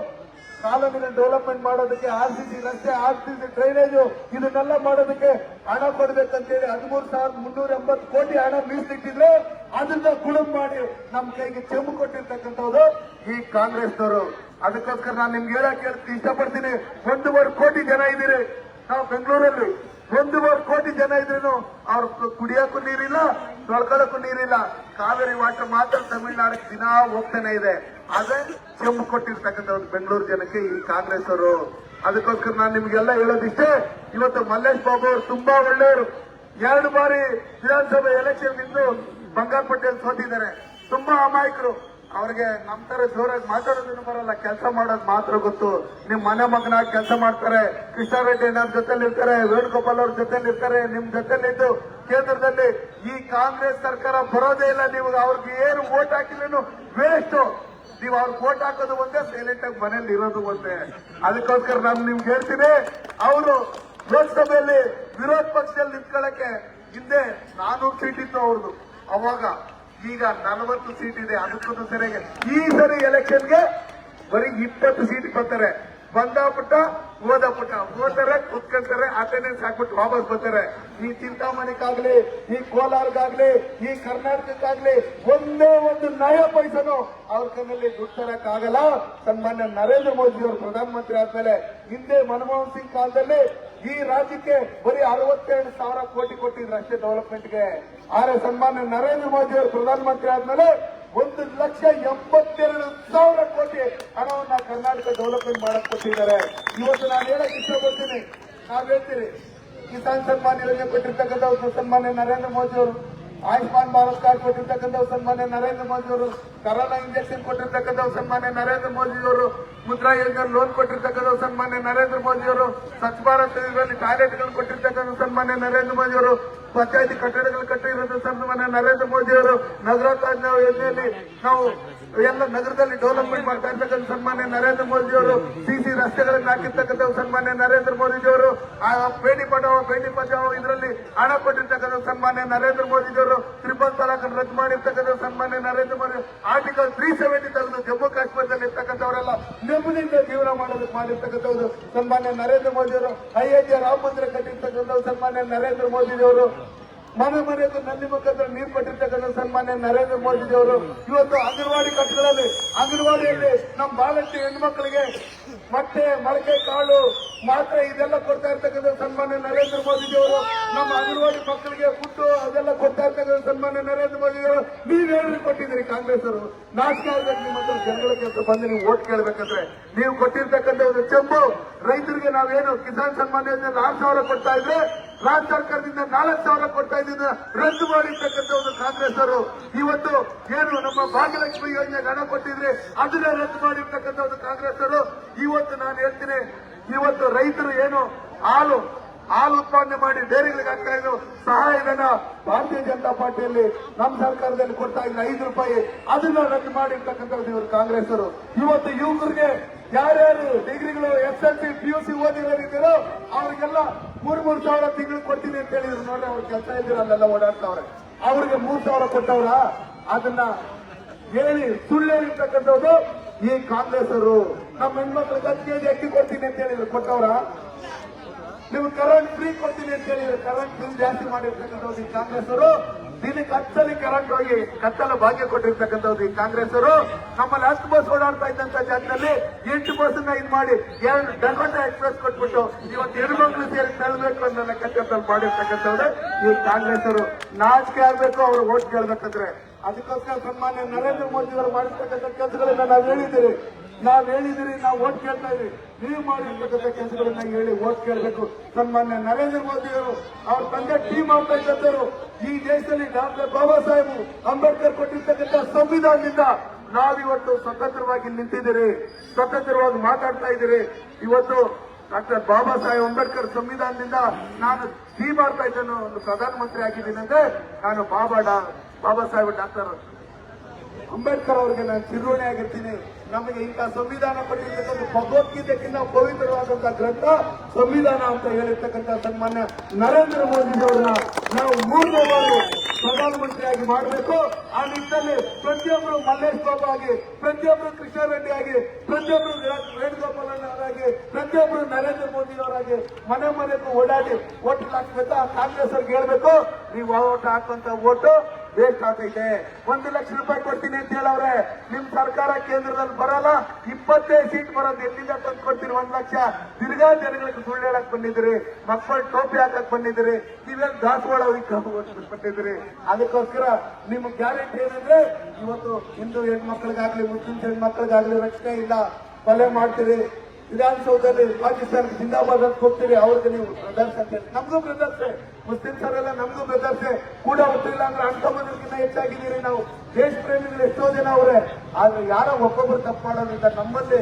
ಕಾಲೋನಿಗಳ ಡೆವಲಪ್ಮೆಂಟ್ ಮಾಡೋದಕ್ಕೆ RCC ರಸ್ತೆ, RCC ಡ್ರೈನೇಜು ಇದನ್ನೆಲ್ಲ ಮಾಡೋದಕ್ಕೆ ಹಣ ಕೊಡಬೇಕಂತೇಳಿ 13,380 ಕೋಟಿ ಹಣ ಮೀಸಲಿಟ್ಟಿದ್ರೆ ಅದನ್ನ ಗುಳುಂ ಮಾಡಿ ನಮ್ಮ ಕೈಗೆ ಚೆಂಬು ಕೊಟ್ಟಿರ್ತಕ್ಕಂಥದ್ದು ಈ ಕಾಂಗ್ರೆಸ್ನವರು. ಅದಕ್ಕೋಸ್ಕರ ನಾನು ನಿಮ್ಗೆ ಹೇಳಕ್ಕೆ ಇಷ್ಟಪಡ್ತೀನಿ. 1.5 ಕೋಟಿ ಜನ ಇದ್ದೀರಿ ನಾವು ಬೆಂಗಳೂರಲ್ಲಿ. 1.5 ಕೋಟಿ ಜನ ಇದ್ರೂ ಅವ್ರ ಕುಡಿಯೋಕ್ಕೂ ನೀರಿಲ್ಲ, ತೊಳ್ಕೊಳ್ಳೋಕ್ಕೂ ನೀರಿಲ್ಲ. ಕಾವೇರಿ ವಾಟರ್ ಮಾತ್ರ ತಮಿಳುನಾಡಿಗೆ ದಿನ ಹೋಗ್ತಾನೆ ಇದೆ. ಅದೇ ಚೆಂಬು ಕೊಟ್ಟಿರ್ತಕ್ಕಂಥದ್ದು ಬೆಂಗಳೂರು ಜನಕ್ಕೆ ಈ ಕಾಂಗ್ರೆಸ್ ಅವರು. ಅದಕ್ಕೋಸ್ಕರ ನಾನು ನಿಮ್ಗೆಲ್ಲ ಹೇಳೋದಿಷ್ಟೇ. ಇವತ್ತು ಮಲ್ಲೇಶ್ ಬಾಬು ಅವರು ತುಂಬಾ ಒಳ್ಳೆಯವರು. 2 ಬಾರಿ ವಿಧಾನಸಭೆ ಎಲೆಕ್ಷನ್ ನಿಂತು ಬಂಗಾರಪಟ್ಟೆಯಲ್ಲಿ ಸೋತಿದ್ದಾರೆ. ತುಂಬಾ ಅಮಾಯಕರು. ಅವ್ರಿಗೆ ನಮ್ ತರ ಜೋರಾಗಿ ಮಾತಾಡೋದನ್ನು ಬರಲ್ಲ, ಕೆಲಸ ಮಾಡೋದು ಮಾತ್ರ ಗೊತ್ತು. ನಿಮ್ ಮನೆ ಮಗನಾಗಿ ಕೆಲಸ ಮಾಡ್ತಾರೆ. ಕೃಷ್ಣಾರೆಡ್ಡಿ ನಮ್ಮ ಜೊತೆಲಿ ಇರ್ತಾರೆ, ವೇಣುಗೋಪಾಲ್ ಅವ್ರ ಜೊತೆಲಿ ಇರ್ತಾರೆ, ನಿಮ್ ಜೊತೆಲಿದ್ದು ಕೇಂದ್ರದಲ್ಲಿ ಈ ಕಾಂಗ್ರೆಸ್ ಸರ್ಕಾರ ಬರೋದೇ ಇಲ್ಲ. ನೀವು ಅವ್ರಿಗೆ ಏನು ವೋಟ್ ಹಾಕಿಲ್ಲೇನು ವೇಸ್ಟ್. ನೀವು ಅವ್ರಿಗೆ ವೋಟ್ ಹಾಕೋದು ಒಂದೇ, ಸೈಲೆಂಟ್ ಆಗಿ ಮನೇಲಿ ಇರೋದು ಒಂದೇ. ಅದಕ್ಕೋಸ್ಕರ ನಾನು ನಿಮ್ಗೆ ಹೇಳ್ತೀನಿ, ಅವರು ಲೋಕಸಭೆಯಲ್ಲಿ ವಿರೋಧ ಪಕ್ಷದಲ್ಲಿ ನಿಂತ್ಕೊಳ್ಳಕ್ಕೆ ಹಿಂದೆ 400 ಸೀಟ್ ಇತ್ತು ಅವ್ರದ್ದು ಅವಾಗ. ಈಗ 40 ಸೀಟ್ ಇದೆ. ಅದಕ್ಕೂ ಸರಿಯಾಗಿ ಈ ಸರಿ ಎಲೆಕ್ಷನ್ಗೆ ಬರೀ 20 ಸೀಟ್ ಬರ್ತಾರೆ. ಬಂದಾಪುಟ್ಟ ಓದಪುಟ್ಟ ಓದ್ತಾರೆ, ಕುತ್ಕೊಂತಾರೆ, ಅಟೆಂಡೆನ್ಸ್ ಹಾಕ್ಬಿಟ್ಟು ವಾಪಸ್ ಬರ್ತಾರೆ. ಈ ಚಿಂತಾಮಣಿಗಾಗ್ಲಿ, ಈ ಕೋಲಾರ್ಗಾಗ್ಲಿ, ಈ ಕರ್ನಾಟಕಕ್ಕಾಗ್ಲಿ ಒಂದೇ ಒಂದು ನಯ ಪೈಸನು ಅವ್ರ ಕೈಯಲ್ಲಿ ದುಡ್ಡು ತರಕ್ಕಾಗಲ್ಲ. ಸನ್ಮಾನ್ಯ ನರೇಂದ್ರ ಮೋದಿ ಅವರು ಪ್ರಧಾನಮಂತ್ರಿ ಆದ್ಮೇಲೆ, ಹಿಂದೆ ಮನಮೋಹನ್ ಸಿಂಗ್ ಕಾಲದಲ್ಲಿ ಈ ರಾಜ್ಯಕ್ಕೆ ಬರೀ 62,000 ಕೋಟಿ ಕೊಟ್ಟಿದ್ರು ಅಷ್ಟೇ ಡೆವಲಪ್ಮೆಂಟ್ಗೆ. ಆದ್ರೆ ಸನ್ಮಾನ್ಯ ನರೇಂದ್ರ ಮೋದಿ ಅವರು ಪ್ರಧಾನಮಂತ್ರಿ ಆದ್ಮೇಲೆ 1,82,000 ಕೋಟಿ ಹಣವನ್ನ ಕರ್ನಾಟಕ ಡೆವಲಪ್ಮೆಂಟ್ ಮಾಡಕ್ ಕೊಟ್ಟಿದ್ದಾರೆ. ಇವತ್ತು ನಾನು ಹೇಳಕ್ ಇಷ್ಟಪಡ್ತೀನಿ, ನಾವ್ ಹೇಳ್ತೀರಿ ಕಿಸಾನ್ ಸನ್ಮಾನ್ ಯೋಜನೆ ಕೊಟ್ಟಿರ್ತಕ್ಕಂಥ ಸನ್ಮಾನ್ಯ ನರೇಂದ್ರ ಮೋದಿ ಅವರು, ಆಯುಷ್ಮಾನ್ ಭಾರತ್ ಕಾರ್ಡ್ ಕೊಟ್ಟಿರ್ತಕ್ಕಂಥ ಸನ್ಮಾನ್ಯ ನರೇಂದ್ರ ಮೋದಿ ಅವರು, ಕರೋನಾ ಇಂಜೆಕ್ಷನ್ ಕೊಟ್ಟಿರ್ತಕ್ಕಂಥ ಸನ್ಮಾನ್ಯ ನರೇಂದ್ರ ಮೋದಿ ಅವರು, ಮುದ್ರಾ ಯೋಜನೆ ಲೋನ್ ಕೊಟ್ಟಿರ್ತಕ್ಕಂಥ ಸನ್ಮಾನ್ಯ ನರೇಂದ್ರ ಮೋದಿ ಅವರು, ಸ್ವಚ್ಛ ಭಾರತ್ ಇದರಲ್ಲಿ ಟಾಯ್ಲೆಟ್ಗಳು ಕೊಟ್ಟಿರ್ತಕ್ಕಂಥ ಸನ್ಮಾನ್ಯ ನರೇಂದ್ರ ಮೋದಿ ಅವರು, ಪಂಚಾಯತಿ ಕಟ್ಟಡಗಳು ಕಟ್ಟಿರೋದು ಸನ್ಮಾನ್ಯ ನರೇಂದ್ರ ಮೋದಿ ಅವರು, ನಗರೋತ್ಥಾನ ಯೋಜನೆಯಲ್ಲಿ ನಾವು ಎಲ್ಲ ನಗರದಲ್ಲಿ ಡೆವಲಪ್ಮೆಂಟ್ ಮಾಡ್ತಾ ಇರ್ತಕ್ಕಂಥ ಸನ್ಮಾನ್ಯ ನರೇಂದ್ರ ಮೋದಿ ಅವರು, CC ರಸ್ತೆಗಳನ್ನು ಹಾಕಿರ್ತಕ್ಕಂಥ ಸನ್ಮಾನ್ಯ ನರೇಂದ್ರ ಮೋದಿ ಅವರು, ಬೇಟಿ ಬಚಾವೋ ಇದರಲ್ಲಿ ಹಣ ಕೊಟ್ಟಿರ್ತಕ್ಕಂಥ ಸನ್ಮಾನ್ಯ ನರೇಂದ್ರ ಮೋದಿ ಅವರು, 3 ತಲಾಖ್ ರದ್ದು ಮಾಡಿರ್ತಕ್ಕಂಥ ಸನ್ಮಾನ್ಯ ನರೇಂದ್ರ ಮೋದಿ, ಆರ್ಟಿಕಲ್ 370 ತೆಗೆದು ಜಮ್ಮು ಕಾಶ್ಮೀರದಲ್ಲಿ ಇರ್ತಕ್ಕಂಥವರೆಲ್ಲ ನೆಮ್ಮದಿಯಿಂದ ಜೀವನ ಮಾಡೋದಕ್ಕೆ ಮಾಡಿರ್ತಕ್ಕಂಥದ್ದು ಸನ್ಮಾನ್ಯ ನರೇಂದ್ರ ಮೋದಿ ಅವರು, ಅಯೋಧ್ಯೆ ರಾಮ ಮಂದಿರ ಕಟ್ಟಿರ್ತಕ್ಕಂಥ ಸನ್ಮಾನ್ಯ ನರೇಂದ್ರ ಮೋದಿ ಅವರು, ಮನೆ ಮನೆಗೂ ನಲ್ಲಿ ಮುಖಾಂತರ ನೀರು ಕೊಟ್ಟಿರ್ತಕ್ಕಂಥ ಸನ್ಮಾನ್ಯ ನರೇಂದ್ರ ಮೋದಿ ಅವರು ಇವತ್ತು ಅಂಗನವಾಡಿ ಕಟ್ಟಡಗಳಲ್ಲಿ ಅಂಗನವಾಡಿಯಲ್ಲಿ ನಮ್ಮ ಬಾಲಕಿ ಹೆಣ್ಮಕ್ಳಿಗೆ ಮೊಟ್ಟೆ ಮೊಳಕೆ ಕಾಳು ಮಾತ್ರೆ ಇದೆಲ್ಲ ಕೊಡ್ತಾ ಇರ್ತಕ್ಕಂಥ ಸನ್ಮಾನ್ಯ ನರೇಂದ್ರ ಮೋದಿ ಅವರು ನಮ್ಮ ಅಂಗನವಾಡಿ ಮಕ್ಕಳಿಗೆ ಫುಡ್ ಅದೆಲ್ಲ ಕೊಡ್ತಾ ಇರ್ತಕ್ಕಂಥ ಸನ್ಮಾನ್ಯ ನರೇಂದ್ರ ಮೋದಿ ಅವರು ನೀವೇನು ಕೊಟ್ಟಿದ್ದೀರಿ ಕಾಂಗ್ರೆಸ್ ಅವರು ನಾಚಿಕೆ ಆಗ್ಬೇಕು ನಿಮ್ಮ ಹತ್ರ ಜನಗಳ ಕೆಲಸ ಬಂದು ನೀವು ಓಟ್ ಕೇಳಬೇಕಂದ್ರೆ ನೀವು ಕೊಟ್ಟಿರ್ತಕ್ಕಂಥ ಒಂದು ಚೆಂಬು ರೈತರಿಗೆ ನಾವೇನು ಕಿಸಾನ್ ಸನ್ಮಾನ್ ಯೋಜನೆ 6,000 ಕೊಡ್ತಾ ಇದ್ರೆ ರಾಜ್ಯ ಸರ್ಕಾರದಿಂದ 4,000 ಕೊಡ್ತಾ ಇದ್ದಿದ್ದು ರದ್ದು ಮಾಡಿರ್ತಕ್ಕಂಥ ಒಂದು ಕಾಂಗ್ರೆಸ್ ಅವರು ಇವತ್ತು ಏನು ನಮ್ಮ ಭಾಗ್ಯಲಕ್ಷ್ಮಿ ಯೋಜನೆಗೆ ಹಣ ಕೊಟ್ಟಿದ್ರೆ ಅದನ್ನ ರದ್ದು ಮಾಡಿರ್ತಕ್ಕಂಥ ಒಂದು ಕಾಂಗ್ರೆಸ್ ಅವರು ಇವತ್ತು ನಾನು ಹೇಳ್ತೀನಿ ಇವತ್ತು ರೈತರು ಏನು ಹಾಲು ಉತ್ಪಾದನೆ ಮಾಡಿ ಡೈರಿಗಳಿಗೆ ಹಾಕ್ತಾ ಇದ್ರು ಸಹಾಯಧನ ಭಾರತೀಯ ಜನತಾ ಪಾರ್ಟಿಯಲ್ಲಿ ನಮ್ಮ ಸರ್ಕಾರದಲ್ಲಿ ಕೊಡ್ತಾ ಇದ್ರು ₹5 ಅದನ್ನ ರದ್ದು ಮಾಡಿರ್ತಕ್ಕಂಥದ್ದು ಇವರು ಕಾಂಗ್ರೆಸ್ ಅವರು ಇವತ್ತು ಯುವಕರಿಗೆ ಯಾರ್ಯಾರು ಡಿಗ್ರಿಗಳು SSLC PUC ಓದಿರೋರಿದ್ದೀರೋ ಅವ್ರಿಗೆಲ್ಲ 3,000 ತಿಂಗಳು ಕೊಡ್ತೀನಿ ಅಂತ ಹೇಳಿದ್ರು ನೋಡ್ರಿ ಅವ್ರ ಕೆಲಸ ಇದ್ದೀರಲ್ಲೆಲ್ಲ ಓಡಾಡ್ತಾವ್ರೆ ಅವ್ರಿಗೆ 3,000 ಕೊಟ್ಟವ್ರ ಅದನ್ನ ಹೇಳಿ ಸುಳ್ಳು ಹೇಳಿರ್ತಕ್ಕಂಥದ್ದು ಈ ಕಾಂಗ್ರೆಸ್ ಅವರು ನಮ್ಮ ಹೆಣ್ಮಕ್ಳಿಗೆ 10 ಕೆಜಿ ಅಕ್ಕಿ ಕೊಡ್ತೀನಿ ಅಂತ ಹೇಳಿದ್ರು ಕೊಟ್ಟವ್ರ ನೀವು ಕರೆಂಟ್ ಫ್ರೀ ಕೊಡ್ತೀನಿ ಅಂತ ಹೇಳಿದ್ರೆ ಕರೆಂಟ್ ಬಿಲ್ ಜಾಸ್ತಿ ಮಾಡಿರ್ತಕ್ಕಂಥದ್ದು ಈ ಕಾಂಗ್ರೆಸ್ ಅವರು ದಿನಕ್ಕೆ 10 ಸಲ ಕರೆಂಟ್ ಹೋಗಿ ಕತ್ತಲ ಭಾಗ್ಯ ಕೊಟ್ಟಿರ್ತಕ್ಕಂಥದ್ದು ಈ ಕಾಂಗ್ರೆಸ್ ಅವರು ನಮ್ಮಲ್ಲಿ 10 ಬಸ್ ಓಡಾಡ್ತಾ ಇದ್ದಂತ ಜಾಗದಲ್ಲಿ 8 ಬಸ್ ಇದು ಮಾಡಿ 2 ಡಕೋಟಾ ಎಕ್ಸ್ಪ್ರೆಸ್ ಕೊಟ್ಬಿಟ್ಟು ಇವತ್ತು ಹೆಣ್ಮಕ್ಳು ಸೇರಿ ತಳ್ಳಬೇಕು ಅನ್ನೋ ಕಟ್ಟಡದಲ್ಲಿ ಮಾಡಿರ್ತಕ್ಕಂಥವ್ರು ಈ ಕಾಂಗ್ರೆಸ್ ಅವರು ನಾಚಿಕೆ ಆಗ್ಬೇಕು ಅವರು ಓಟ್ ಕೇಳ್ಬೇಕಂದ್ರೆ ಅದಕ್ಕೋಸ್ಕರ ಸನ್ಮಾನ್ಯ ನರೇಂದ್ರ ಮೋದಿ ಅವರು ಮಾಡಿರ್ತಕ್ಕಂಥ ಕೆಲಸಗಳನ್ನ ನಾವು ಹೇಳಿದ್ದೀರಿ ನಾವು ಓಟ್ ಕೇಳ್ತಾ ಇದ್ವಿ ನೀವು ಮಾಡಿರ್ತಕ್ಕಂಥ ಕೆಲಸಗಳನ್ನ ಹೇಳಿ ಓಟ್ ಕೇಳಬೇಕು ಸನ್ಮಾನ್ಯ ನರೇಂದ್ರ ಮೋದಿ ಅವರು ಅವ್ರ ತಂದೆ ಟೀಮ್ ಮಾಡ್ತಾ ಇದ್ದರು ಈ ದೇಶದಲ್ಲಿ ಡಾಕ್ಟರ್ ಬಾಬಾ ಸಾಹೇಬ್ ಅಂಬೇಡ್ಕರ್ ಕೊಟ್ಟಿರ್ತಕ್ಕಂಥ ಸಂವಿಧಾನದಿಂದ ನಾವಿವತ್ತು ಸ್ವತಂತ್ರವಾಗಿ ನಿಂತಿದ್ದೀರಿ ಸ್ವತಂತ್ರವಾಗಿ ಮಾತಾಡ್ತಾ ಇದ್ದೀರಿ ಇವತ್ತು ಡಾಕ್ಟರ್ ಬಾಬಾ ಸಾಹೇಬ್ ಅಂಬೇಡ್ಕರ್ ಸಂವಿಧಾನದಿಂದ ನಾನು ಟೀಮ್ ಮಾಡ್ತಾ ಇದ್ದೇನೆ ಒಂದು ಪ್ರಧಾನಮಂತ್ರಿ ಆಗಿದ್ದೀನಿ ಅಂದ್ರೆ ನಾನು ಬಾಬಾ ಸಾಹೇಬ್ ಡಾಕ್ಟರ್ ಅಂಬೇಡ್ಕರ್ ಅವರಿಗೆ ನಾನು ಚಿರುಣಿ ಆಗಿರ್ತೀನಿ ನಮಗೆ ಇಂಥ ಸಂವಿಧಾನ ಕೊಟ್ಟಿರ್ತಕ್ಕಂಥ ಭಗವದ್ಗೀತೆಗಿಂತ ಪವಿತ್ರವಾದಂತಹ ಗ್ರಂಥ ಸಂವಿಧಾನ ಅಂತ ಹೇಳಿರ್ತಕ್ಕಂಥ ಸನ್ಮಾನ್ಯ ನರೇಂದ್ರ ಮೋದಿ ಅವರನ್ನ ನಾವು 3ನೇ ಬಾರಿ ಪ್ರಧಾನಮಂತ್ರಿಯಾಗಿ ಮಾಡಬೇಕು ಆ ನಿಟ್ಟಿನಲ್ಲಿ ಪ್ರತಿಯೊಬ್ಬರು ಮಲ್ಲೇಶ್ ಬಾಬು ಆಗಿ ಪ್ರತಿಯೊಬ್ಬರು ಕೃಷ್ಣ ರೆಡ್ಡಿ ಆಗಿ ಪ್ರತಿಯೊಬ್ಬರು ವೇಣುಗೋಪಾಲ್ ಅವರಾಗಿ ಪ್ರತಿಯೊಬ್ಬರು ನರೇಂದ್ರ ಮೋದಿ ಅವರಾಗಿ ಮನೆ ಮನೆಗೂ ಓಡಾಡಿ ಓಟ್ ಹಾಕ್ಬೇಕು ಆ ಕಾಂಗ್ರೆಸ್ ಅವ್ರಿಗೆ ಹೇಳ್ಬೇಕು ನೀವು ಓಟ್ ಹಾಕುವಂತ ಓಟು ವೇಸ್ಟ್ ಆಗೈತೆ ₹1 ಲಕ್ಷ ಕೊಡ್ತೀನಿ ಅಂತ ಹೇಳವ್ರೆ ನಿಮ್ ಸರ್ಕಾರ ಕೇಂದ್ರದಲ್ಲಿ ಬರಲ್ಲ 25 ಸೀಟ್ ಬರೋದು ಎಲ್ಲಿಂದ ತಂದು ಕೊಡ್ತೀರಿ 1 ಲಕ್ಷ ತಿರ್ಗಾ ಜನಗಳಿಗೆ ಸುಳ್ಳು ಹೇಳಕ್ ಬಂದಿದ್ದೀರಿ ಮಕ್ಕಳು ಟೋಪಿ ಹಾಕಕ್ ಬಂದಿದ್ದೀರಿ ನೀವೇನು ದಾಸವಾಳ ಬಂದಿದ್ದೀರಿ ಅದಕ್ಕೋಸ್ಕರ ನಿಮ್ ಗ್ಯಾರಂಟಿ ಏನಂದ್ರೆ ಇವತ್ತು ಹಿಂದೂ ಹೆಣ್ಮಕ್ಳಿಗಾಗ್ಲಿ ಮುಸ್ಲಿಂ ಹೆಣ್ಮಕ್ಳಿಗಾಗ್ಲಿ ರಕ್ಷಣೆ ಇಲ್ಲ ಕೊಲೆ ಮಾಡ್ತೀರಿ ವಿಧಾನಸೌಧದಲ್ಲಿ ಪಾಕಿಸ್ತಾನಕ್ಕೆ ಜಿಂದಾಬಾದ್ ಅಂತ ಹೋಗ್ತೀರಿ ಅವ್ರಿಗೆ ನೀವು ಬ್ರದರ್ಸ್ ಅಂತ ಹೇಳಿ ನಮಗೂ ಬ್ರದರ್ಸೆ ಮುಸ್ಲಿಮ್ಸರೆಲ್ಲ ನಮಗೂ ಬ್ರದರ್ಸೆ ಕೂಡ ಗೊತ್ತಿಲ್ಲ ಅಂದ್ರೆ ಅಣ್ತಮ್ಮನಿಗಿಂತ ಹೆಚ್ಚಾಗಿದ್ದೀರಿ ನಾವು ದೇಶ ಪ್ರೇಮಿಗಳು ಎಷ್ಟೋ ಜನ ಅವರೇ ಆದ್ರೆ ಯಾರೋ ಒಬ್ಬೊಬ್ರು ತಪ್ಪು ಮಾಡೋದ್ರಿಂದ ನಮ್ಮಲ್ಲಿ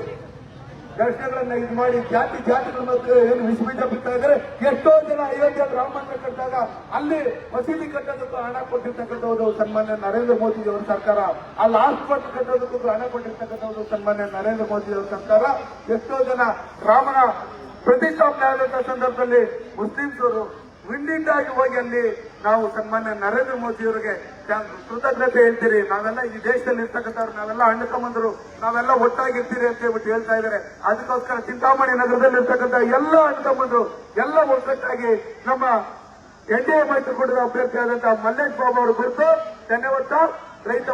ದರ್ಶನಗಳನ್ನ ಇದು ಮಾಡಿ ಜಾತಿಗಳ ಮಧ್ಯೆ ಏನು ವಿಷಬೀಜ ಬಿಡ್ತಾ ಇದ್ದಾರೆ ಎಷ್ಟೋ ಜನ ಅಯೋಧ್ಯೆ ರಾಮ ಮಂದಿರ ಕಟ್ಟಿದಾಗ ಅಲ್ಲಿ ಮಸೀದಿ ಕಟ್ಟೋದಕ್ಕೂ ಹಣ ಕೊಟ್ಟಿರ್ತಕ್ಕಂಥದ್ದು ಸನ್ಮಾನ್ಯ ನರೇಂದ್ರ ಮೋದಿ ಅವರ ಸರ್ಕಾರ ಅಲ್ಲಿ ಆಸ್ಪತ್ರೆ ಕಟ್ಟೋದಕ್ಕೂ ಹಣ ಕೊಟ್ಟಿರ್ತಕ್ಕಂಥದ್ದು ಸನ್ಮಾನ್ಯ ನರೇಂದ್ರ ಮೋದಿ ಅವರ ಸರ್ಕಾರ ಎಷ್ಟೋ ಜನ ರಾಮನ ಪ್ರತಿಷ್ಠಾಪನೆ ಆದಂತಹ ಸಂದರ್ಭದಲ್ಲಿ ಮುಸ್ಲಿಮ್ಸ್ ಅವರು ವಿಂಡಿಂದಾಗಿ ಹೋಗಿ ಅಲ್ಲಿ ನಾವು ಸನ್ಮಾನ್ಯ ನರೇಂದ್ರ ಮೋದಿ ಅವರಿಗೆ ಕೃತಜ್ಞತೆ ಹೇಳ್ತೀರಿ ನಾವೆಲ್ಲ ಈ ದೇಶದಲ್ಲಿ ಇರ್ತಕ್ಕಂಥವ್ರು ನಾವೆಲ್ಲ ಅಣ್ಣಕಮ್ಮಂದರು ನಾವೆಲ್ಲ ಒಟ್ಟಾಗಿರ್ತೀರಿ ಅಂತ ಹೇಳ್ಬಿಟ್ಟು ಹೇಳ್ತಾ ಇದ್ದಾರೆ ಅದಕ್ಕೋಸ್ಕರ ಚಿಂತಾಮಣಿ ನಗರದಲ್ಲಿ ಇರ್ತಕ್ಕಂಥ ಎಲ್ಲ ಅಣ್ಣಕಮ್ಮಂದರು ಎಲ್ಲ ಒಗ್ಗಟ್ಟಾಗಿ ನಮ್ಮ NDA ಮೈತ್ರಿಕೂಟದ ಅಭ್ಯರ್ಥಿ ಆದಂತಹ ಮಲ್ಲೇಶ್ ಬಾಬು ಅವರು ಕುರಿತು ರೈತ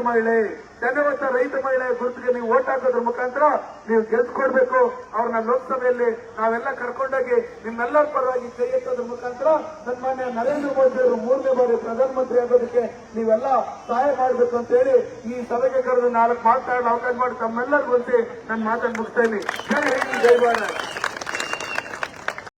ಮಹಿಳೆ ಗುರುತಿಗೆ ನೀವು ಓಟ್ ಹಾಕೋದ್ರ ಮುಖಾಂತರ ನೀವು ಗೆಲ್ಸ್ಕೊಡ್ಬೇಕು ಅವ್ರನ್ನ ಲೋಕಸಭೆಯಲ್ಲಿ ನಾವೆಲ್ಲ ಕರ್ಕೊಂಡೋಗಿ ನಿಮ್ಮೆಲ್ಲರ ಪರವಾಗಿ ಕೈ ಎತ್ತೋದ್ರ ಮುಖಾಂತರ ಸನ್ಮಾನ್ಯ ನರೇಂದ್ರ ಮೋದಿ ಅವರು 3ನೇ ಬಾರಿ ಪ್ರಧಾನಮಂತ್ರಿ ಆಗೋದಕ್ಕೆ ನೀವೆಲ್ಲ ಸಹಾಯ ಮಾಡಬೇಕು ಅಂತ ಹೇಳಿ ಈ ಸಭೆಗೆ ಕರೆದು 4 ಮಾತಾಡಲು ಅವಕಾಶ ಮಾಡಿ ತಮ್ಮೆಲ್ಲರಿಗೂ ನನ್ನ ಮಾತನ್ನು ಮುಗಿಸ್ತಾ ಇದ್ದೀನಿ. ಜೈ ಹಿಂದ್ ಜೈ ಭಾರತ್.